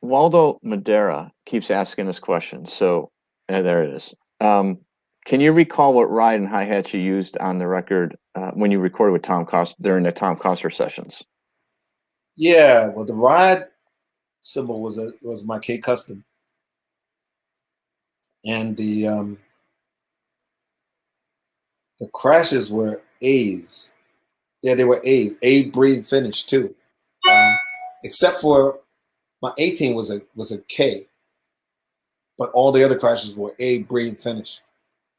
Waldo Madera keeps asking this question. So there it is. Can you recall what ride and hi-hat you used on the record when you recorded with Tom Coster during the Tom Coster sessions? Yeah, well, the ride symbol was my K Custom, and the crashes were A's. Yeah, they were A's. A breed finish too, except for my 18 was a K, but all the other crashes were A breed finish.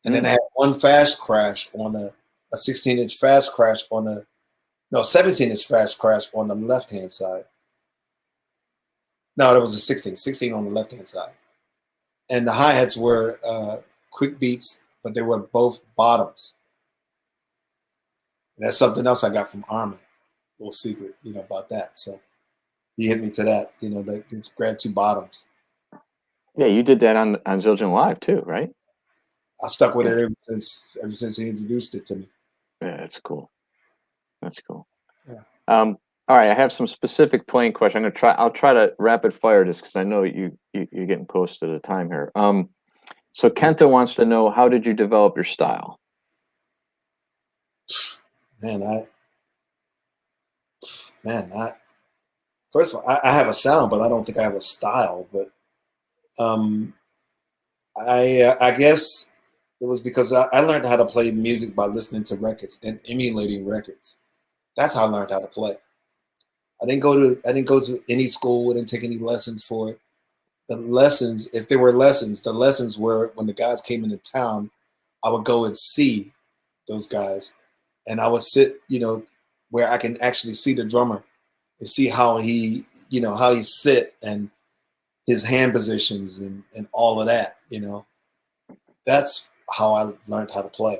And then I had one fast crash on a 16-inch fast crash on a 17-inch fast crash on the left-hand side. No, that was a 16 on the left-hand side. And the hi-hats were quick beats, but they were both bottoms. And that's something else I got from Armin. Little secret, about that. So he hit me to that, that grab two bottoms. Yeah, you did that on Zildjian Live too, right? I stuck with it ever since he introduced it to me. Yeah, that's cool. That's cool. Yeah. All right, I have some specific playing questions. I'll try to rapid fire this because I know you're getting close to the time here. So Kenta wants to know, how did you develop your style? First of all, I have a sound, but I don't think I have a style. But I guess it was because I learned how to play music by listening to records and emulating records. That's how I learned how to play. I didn't go to any school. I didn't take any lessons for it. The lessons, if there were lessons, the lessons were when the guys came into town, I would go and see those guys, and I would sit, where I can actually see the drummer and see how he sit and his hand positions and all of that, That's how I learned how to play.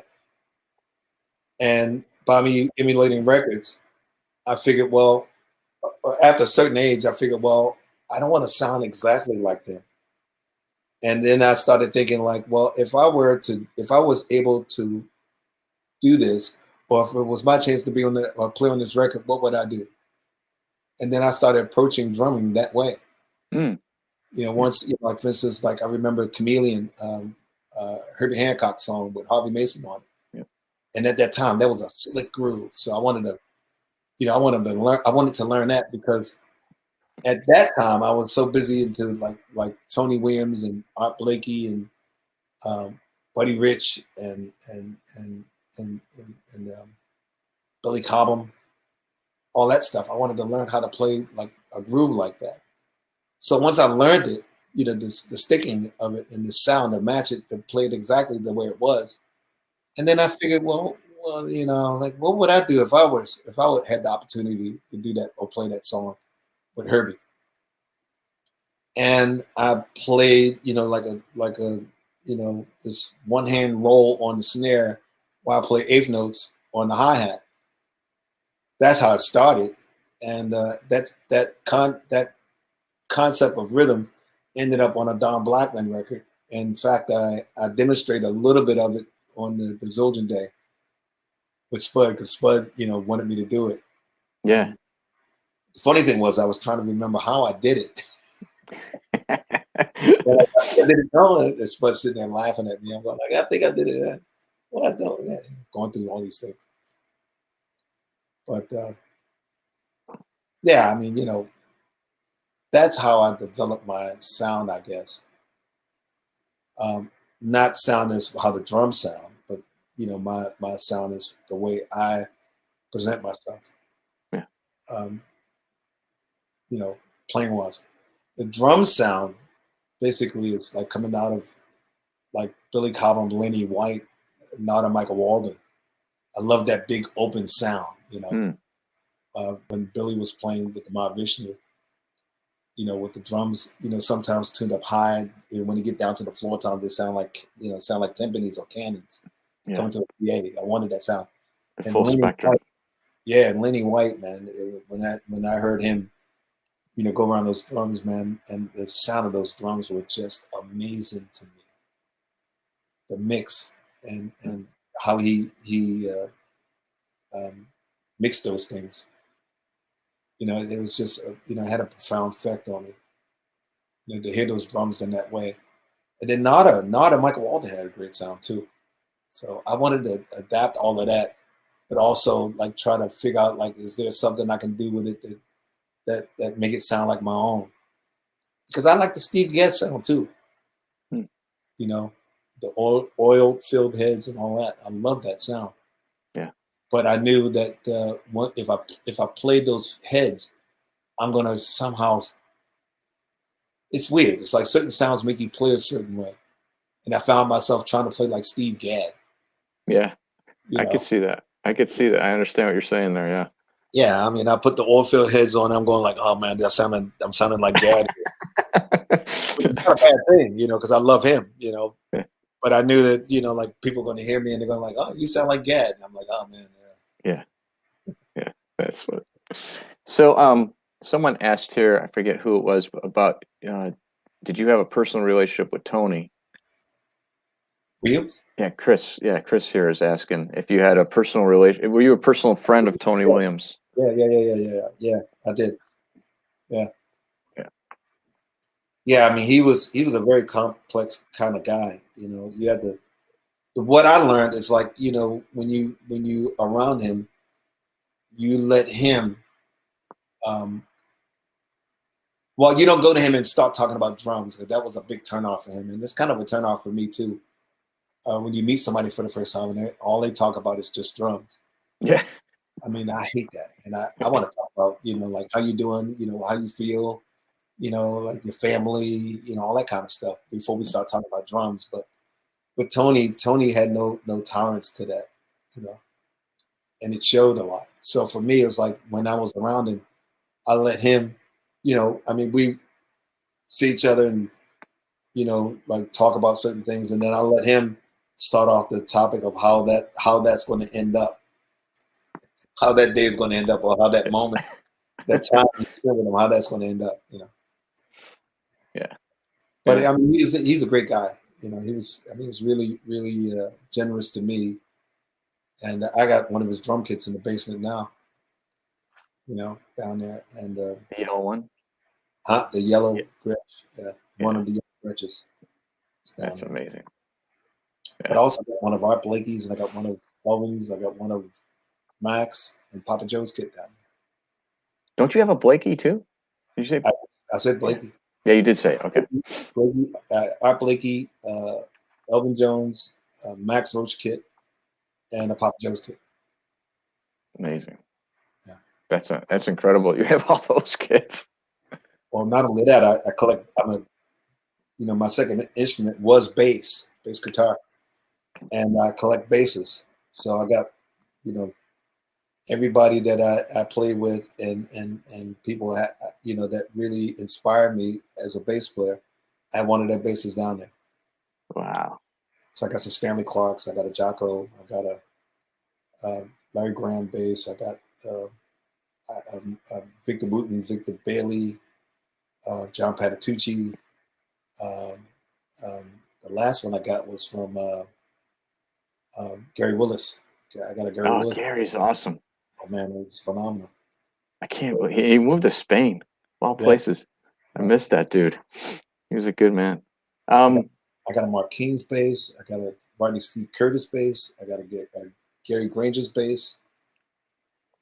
And by me emulating records, I figured, well, after a certain age, I figured, well, I don't want to sound exactly like them. And then I started thinking like, well, if I was able to do this, or if it was my chance to be or play on this record, what would I do? And then I started approaching drumming that way. Once, like for instance, like I remember Chameleon, Herbie Hancock song with Harvey Mason on it. Yeah. And at that time, that was a slick groove. So I wanted to learn that because at that time I was so busy into like Tony Williams and Art Blakey and Buddy Rich and Billy Cobham, all that stuff. I wanted to learn how to play like a groove like that. So once I learned it, the sticking of it and the sound to match it, to play it exactly the way it was. And then I figured, well, like what would I do if I would had the opportunity to do that or play that song with Herbie? And I played, like a this one hand roll on the snare while I play eighth notes on the hi-hat. That's how it started. And that concept of rhythm ended up on a Don Blackman record. In fact, I demonstrated a little bit of it on the Zildjian Day, with Spud, because Spud, you know, wanted me to do it. Yeah. The funny thing was, I was trying to remember how I did it. I didn't know it. Spud sitting there laughing at me. I'm going like, I think I did it. Well, I don't. Yeah. Going through all these things, but yeah, I mean, you know, that's how I developed my sound, I guess. Not sound as how the drums sound, but you know, my sound is the way I present myself. Yeah. You know, playing wise, the drum sound basically is like coming out of like Billy Cobham, Lenny White, not a Michael Walden. I love that big open sound. You know, when Billy was playing with the Mahavishnu, you know, with the drums, you know, sometimes tuned up high. And when you get down to the floor toms, they sound like, you know, sound like timpanis or cannons coming to the PA. I wanted that sound. The and full spectrum. White, yeah, and Lenny White, man, when I heard him, you know, go around those drums, man, and the sound of those drums were just amazing to me. The mix and how he mixed those things. You know, it was just, you know, it had a profound effect on me. You know, to hear those drums in that way. And then Nada, Michael Walden had a great sound too. So I wanted to adapt all of that, but also like try to figure out like, is there something I can do with it that make it sound like my own? Because I like the Steve Gadd sound too. You know, the oil filled heads and all that. I love that sound. Yeah. But I knew that if I played those heads, I'm gonna somehow. It's weird. It's like certain sounds make you play a certain way, and I found myself trying to play like Steve Gadd. Yeah, I could see that. I could see that. I understand what you're saying there. Yeah. Yeah, I mean, I put the oil filled heads on. I'm going like, oh man, I'm sounding like Gadd. It's not a bad thing, you know, because I love him, you know. Yeah. But I knew that, you know, like people are going to hear me and they're going like, oh, you sound like Gadd. And I'm like, oh man, yeah. Yeah, that's what. So, someone asked here, I forget who it was, about did you have a personal relationship with Tony? Williams? Yeah, Chris. Yeah, Chris here is asking if you had a personal relation. Were you a personal friend of Tony Williams? Yeah, I did. Yeah. Yeah. Yeah, I mean, he was a very complex kind of guy. You know, you had to. What I learned is like, you know, when you around him, you let him. Well, you don't go to him and start talking about drums, because that was a big turnoff for him, and it's kind of a turnoff for me too. When you meet somebody for the first time and all they talk about is just drums. Yeah. I mean, I hate that, and I want to talk about, you know, like how you doing, you know, how you feel, you know, like your family, you know, all that kind of stuff before we start talking about drums. But Tony had no tolerance to that, you know, and it showed a lot. So for me, it was like when I was around him, I let him, you know, I mean, we see each other and, you know, like talk about certain things, and then I let him start off the topic of how that's going to end up, how that day is going to end up, or how that moment, that time you spend with him, how that's going to end up, you know. Yeah. But I mean, he's a great guy. You know, he was really generous to me, and I got one of his drum kits in the basement now. You know, down there, and The yellow one. The yellow Gretsch, one of the yellow Gretches. That's amazing. Yeah. But I also got one of Art Blakey's, and I got one of Elvin's, I got one of Max and Papa Joe's kit down there. Don't you have a Blakey too? Did you say? I said Blakey. Yeah, you did say it. Okay. Blakey, Art Blakey, Elvin Jones, Max Roach kit, and a Papa Joe's kit. Amazing. Yeah. That's incredible. You have all those kits. Well, not only that, I collect. You know, my second instrument was bass guitar, and I collect basses. So I got, you know, everybody that I play with, and people, you know, that really inspired me as a bass player. I had one of their basses down there. Wow. So I got some Stanley Clarks. I got a Jocko. I got a Larry Graham bass. I got Victor Wooten, Victor Bailey, John Patitucci. The last one I got was from Gary Willis. I got a Gary Oh, Willis. Gary's awesome. Oh man, it was phenomenal. I can't believe he moved to Spain. Of all places. I missed that dude. He was a good man. I got a Marquinhos bass. I got a Rodney Steve Curtis bass. I got a Gary Granger's bass.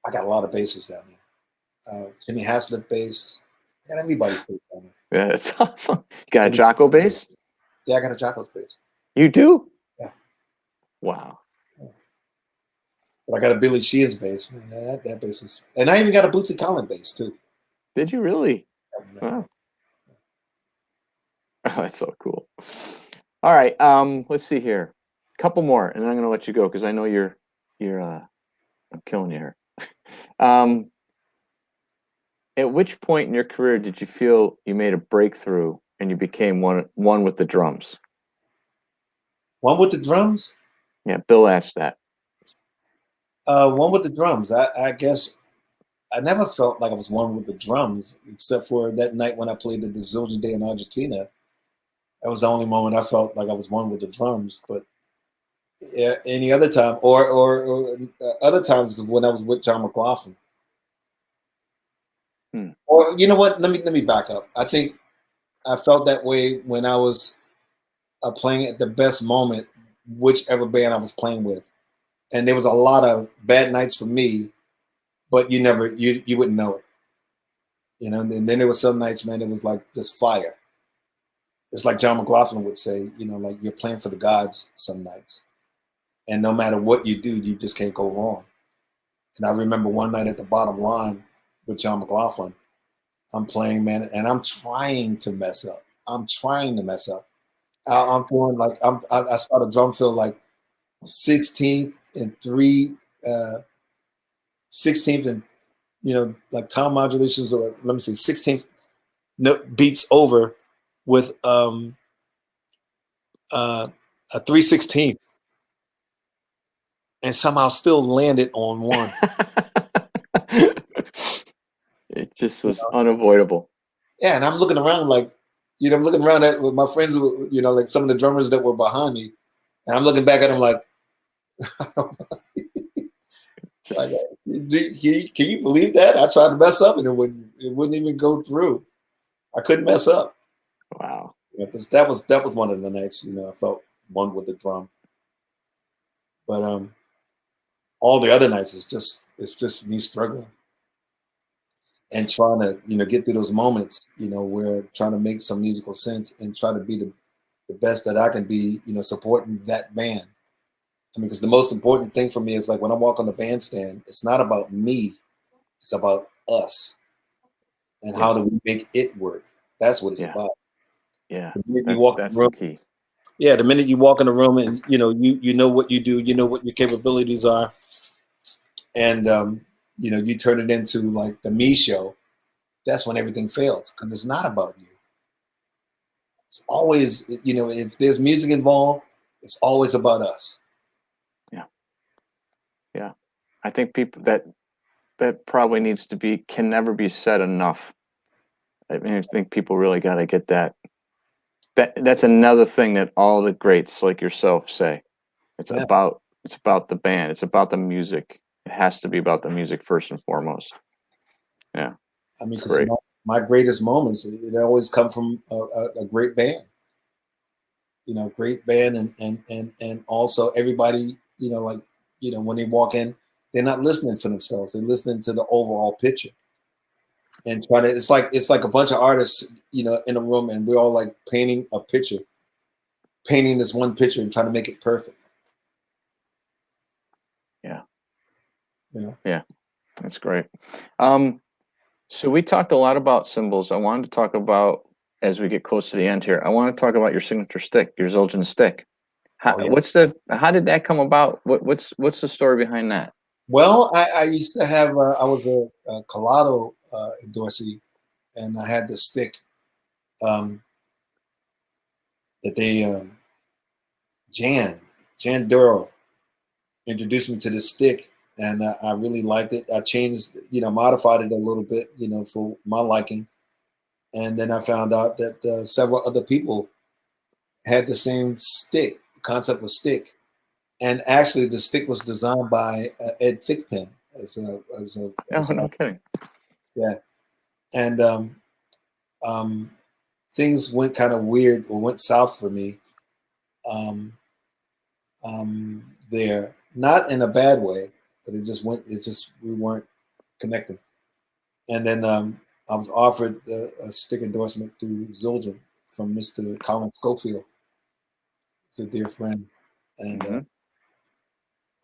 I got a lot of basses down there. Jimmy Haslett bass. I got everybody's bass down there. Yeah, it's awesome. You got a Jocko bass? Yeah, I got a Jocko's bass. You do? Yeah. Wow. Yeah. But I got a Billy Sheehan's bass, man. That bass is, and I even got a Bootsy Collins bass too. Did you really? Wow. Oh, that's so cool. All right. Let's see here. A couple more, and then I'm gonna let you go because I know you're I'm killing you here. At which point in your career did you feel you made a breakthrough and you became one with the drums? One with the drums? Yeah, Bill asked that. One with the drums. I guess I never felt like I was one with the drums, except for that night when I played at the Zildjian Day in Argentina. That was the only moment I felt like I was one with the drums. But yeah, any other time, or other times when I was with John McLaughlin. Or you know what? Let me back up. I think I felt that way when I was playing at the best moment, whichever band I was playing with, and there was a lot of bad nights for me, but you wouldn't know it. You know, and then there was some nights, man, it was like just fire. It's like John McLaughlin would say, you know, like you're playing for the gods some nights. And no matter what you do, you just can't go wrong. And I remember one night at the Bottom Line with John McLaughlin, I'm playing, man, and I'm trying to mess up. I'm feeling like I start a drum fill like 16th and 16th and, you know, like time modulations, or let me see, 16th note beats over with a 3/16, and somehow still landed on one. It just was unavoidable. Yeah, and I'm looking around like, you know, I'm looking around at with my friends, you know, like some of the drummers that were behind me, and I'm looking back at them like, like, can you believe that? I tried to mess up and it wouldn't even go through. I couldn't mess up. Wow. Yeah, that was one of the nights, you know, I felt one with the drum. But all the other nights it's just me struggling and trying to, you know, get through those moments, you know, where trying to make some musical sense and try to be the best that I can be, you know, supporting that band. I mean, because the most important thing for me is like when I walk on the bandstand, it's not about me, it's about us. And how do we make it work? That's what it's about. Yeah, that's the key. Yeah, the minute you walk in the room and you know what you do, you know what your capabilities are, and you know, you turn it into like the me show. That's when everything fails, because it's not about you. It's always, you know, if there's music involved, it's always about us. Yeah, I think people that probably can never be said enough. I mean, I think people really got to get that. That's another thing that all the greats like yourself say. It's about the band. It's about the music. It has to be about the music first and foremost. Yeah, I mean, because my greatest moments, it always come from a great band. You know, great band, and also everybody, you know, like, you know, when they walk in, they're not listening for themselves. They're listening to the overall picture. And try to, it's like a bunch of artists, you know, in a room, and we're all like painting this one picture and trying to make it perfect. Yeah. You know? Yeah, that's great. So we talked a lot about cymbals. I wanted to talk about, as we get close to the end here, I want to talk about your signature stick, your Zildjian stick. How did that come about? What's the story behind that? Well, I used to have, I was a Collado endorsee, and I had this stick that they, Jan Durrell introduced me to this stick, and I really liked it. I changed, you know, modified it a little bit, you know, for my liking. And then I found out that several other people had the same stick, the concept of stick. And actually, the stick was designed by Ed Thigpen No kidding. yeah. And things went kind of weird or went south for me there. Not in a bad way, but we weren't connecting. And then I was offered a stick endorsement through Zildjian from Mr. Colin Schofield. He's a dear friend, and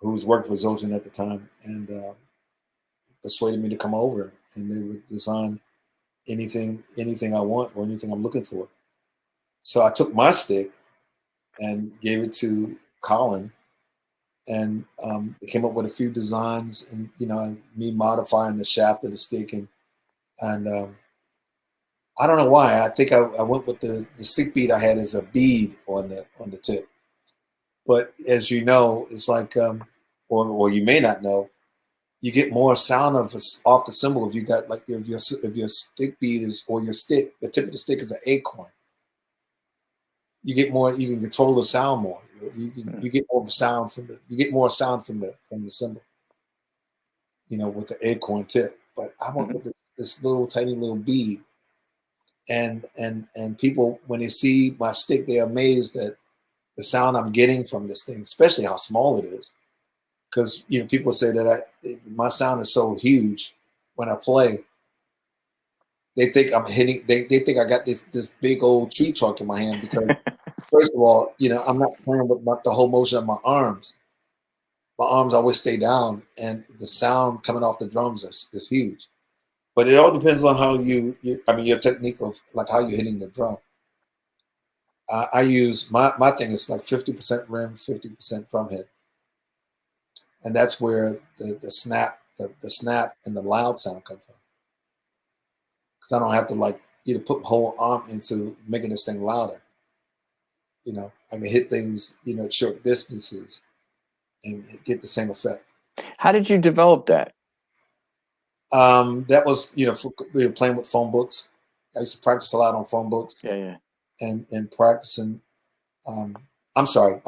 who was working for Zildjian at the time, and persuaded me to come over, and they would design anything I want or anything I'm looking for. So I took my stick and gave it to Colin, and they came up with a few designs, and me modifying the shaft of the stick, and I don't know why. I think I went with the stick bead I had as a bead on the tip. But as you know, it's like, or you may not know, you get more sound off the cymbal if you got like if your stick bead is, or your stick, the tip of the stick is an acorn. You get more. You can control the sound more. You get more sound from the cymbal. With the acorn tip. But I went with this little tiny little bead, and people, when they see my stick, they're amazed at the sound I'm getting from this thing, especially how small it is. Because people say that my sound is so huge when I play. They think I'm hitting. They think I got this big old tree trunk in my hand, because first of all, I'm not playing with the whole motion of my arms. My arms always stay down, and the sound coming off the drums is huge. But it all depends on how your technique of like how you're hitting the drum. I use my thing is like 50% rim, 50% drum head, and that's where the snap, the snap and the loud sound come from. Because I don't have to put my whole arm into making this thing louder. I can hit things at short distances and get the same effect. How did you develop that? That was we were playing with phone books. I used to practice a lot on phone books. Yeah. And practicing. I'm sorry.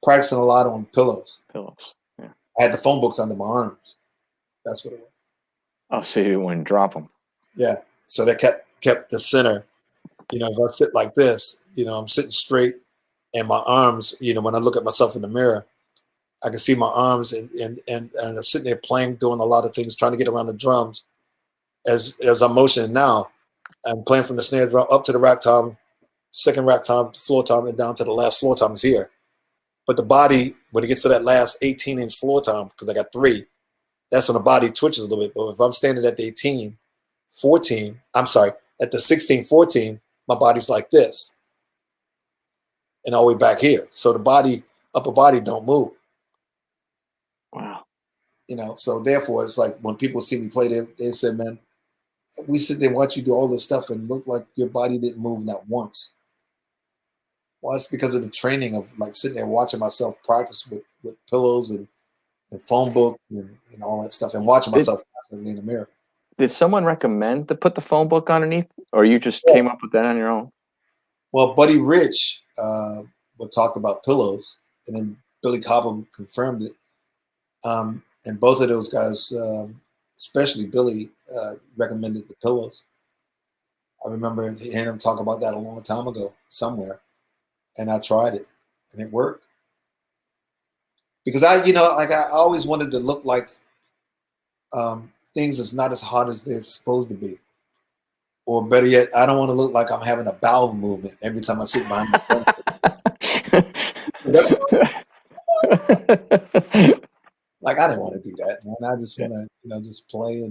Practicing a lot on pillows. Yeah. I had the phone books under my arms. That's what it was. Oh, so you wouldn't drop them. Yeah. So that kept the center. If I sit like this, I'm sitting straight, and my arms, when I look at myself in the mirror, I can see my arms, and I'm sitting there playing, doing a lot of things, trying to get around the drums. As I'm motioning now, I'm playing from the snare drum up to the rack tom, second rack tom, floor tom, and down to the last floor tom is here. But the body, when it gets to that last 18-inch floor tom, because I got 3, that's when the body twitches a little bit. But if I'm standing at the at the 16, 14, my body's like this, and all the way back here. So the upper body don't move. Wow. So therefore, it's like when people see me play, they say, man, we sit there and watch you do all this stuff and look like your body didn't move not once. Well, it's because of the training of like sitting there watching myself practice with pillows and phone book and all that stuff, and watching myself constantly in the mirror. Did someone recommend to put the phone book underneath, or you just came up with that on your own? Well, Buddy Rich would talk about pillows, and then Billy Cobham confirmed it. And both of those guys, especially Billy, recommended the pillows. I remember hearing him talk about that a long time ago somewhere, and I tried it, and it worked. Because I always wanted to look like things is not as hard as they're supposed to be. Or better yet, I don't want to look like I'm having a bowel movement every time I sit behind the Like, I didn't want to do that, man. I just want to, just play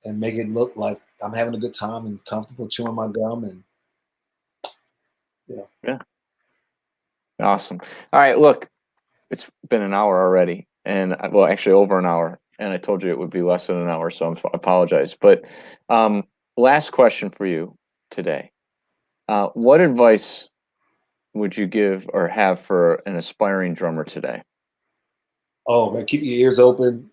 and make it look like I'm having a good time and comfortable chewing my gum, and Yeah. Awesome. All right, look, it's been an hour already, and well, actually over an hour, and I told you it would be less than an hour, so I apologize. But last question for you today. What advice would you give or have for an aspiring drummer today? Oh, man, keep your ears open.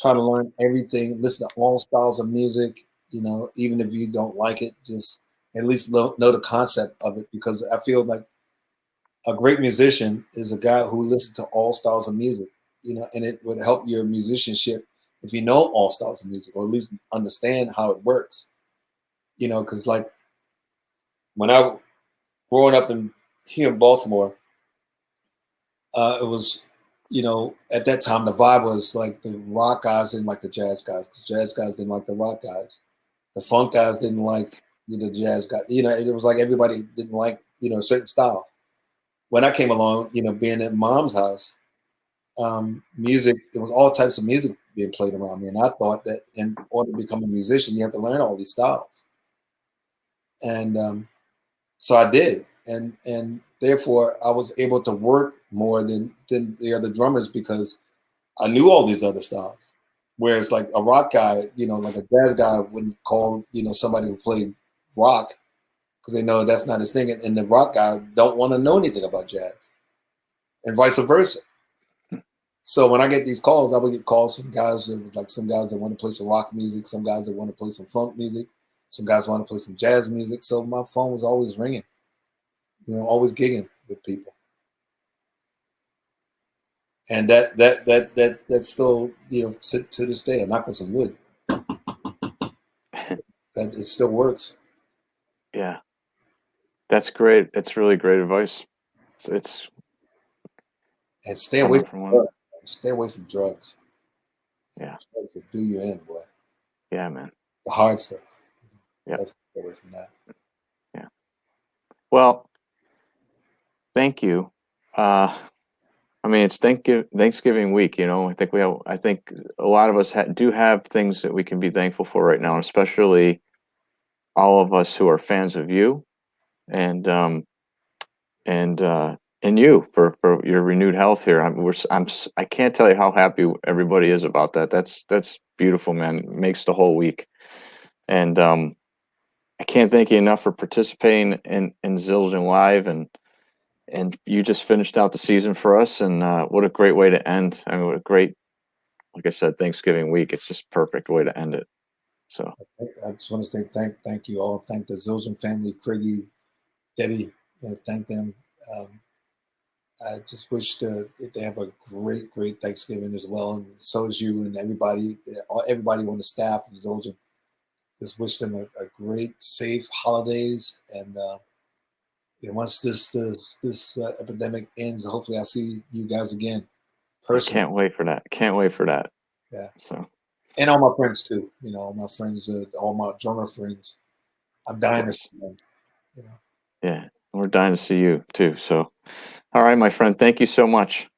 Try to learn everything. Listen to all styles of music. Even if you don't like it, just at least know the concept of it, because I feel like a great musician is a guy who listens to all styles of music, and it would help your musicianship if you know all styles of music, or at least understand how it works. Because like when I growing up here in Baltimore, it was, at that time the vibe was like the rock guys didn't like the jazz guys, the jazz guys didn't like the rock guys, the funk guys didn't like the jazz guys. It was like everybody didn't like certain styles. When I came along, being at mom's house, music, there was all types of music being played around me, and I thought that in order to become a musician, you have to learn all these styles, and so I did, and therefore I was able to work more than the other drummers because I knew all these other styles. Whereas like a rock guy, like a jazz guy wouldn't call somebody who played rock because they know that's not his thing, and the rock guy don't want to know anything about jazz, and vice versa. So when I get these calls, I would get calls from guys like some guys that want to play some rock music, some guys that want to play some funk music, some guys want to play some jazz music. So my phone was always ringing, always gigging with people. And that's still, to this day, I'm knocking some wood. That it still works. Yeah. That's great. It's really great advice. It's and stay away from drugs. Stay away from drugs. Yeah. Drugs that do you in, boy. Yeah, man. The hard stuff. Yeah. Stay away from that. Yeah. Well, thank you. I mean, it's Thanksgiving week. I think a lot of us do have things that we can be thankful for right now, especially all of us who are fans of you, and you for your renewed health here. I can't tell you how happy everybody is about that. That's beautiful, man. It makes the whole week, and I can't thank you enough for participating in Zildjian Live, and you just finished out the season for us, and what a great way to end. I mean, what a great, like I said, Thanksgiving week. It's just perfect way to end it. So I just want to say thank you all. Thank the Zildjian family, Craigie, Debbie. Thank them. I just wish that they have a great Thanksgiving as well, and so is you and everybody on the staff of Zildjian. Just wish them a great, safe holidays, and once this epidemic ends, hopefully I'll see you guys again. Personally. Can't wait for that. Can't wait for that. Yeah. So. And all my friends too. All my friends, all my drummer friends. I'm dying to see them. Yeah, we're dying to see you too. So, all right, my friend. Thank you so much.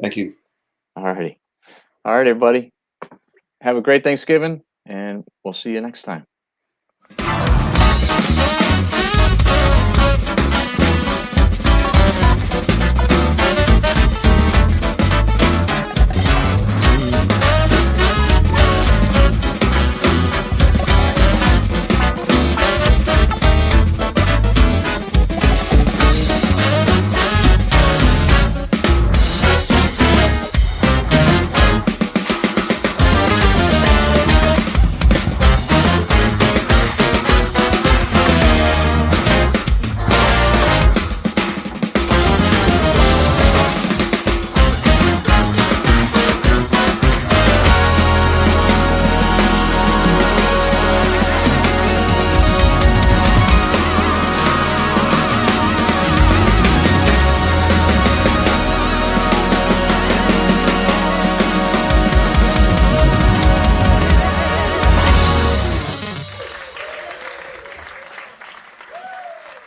Thank you. All righty. All right, everybody. Have a great Thanksgiving, and we'll see you next time.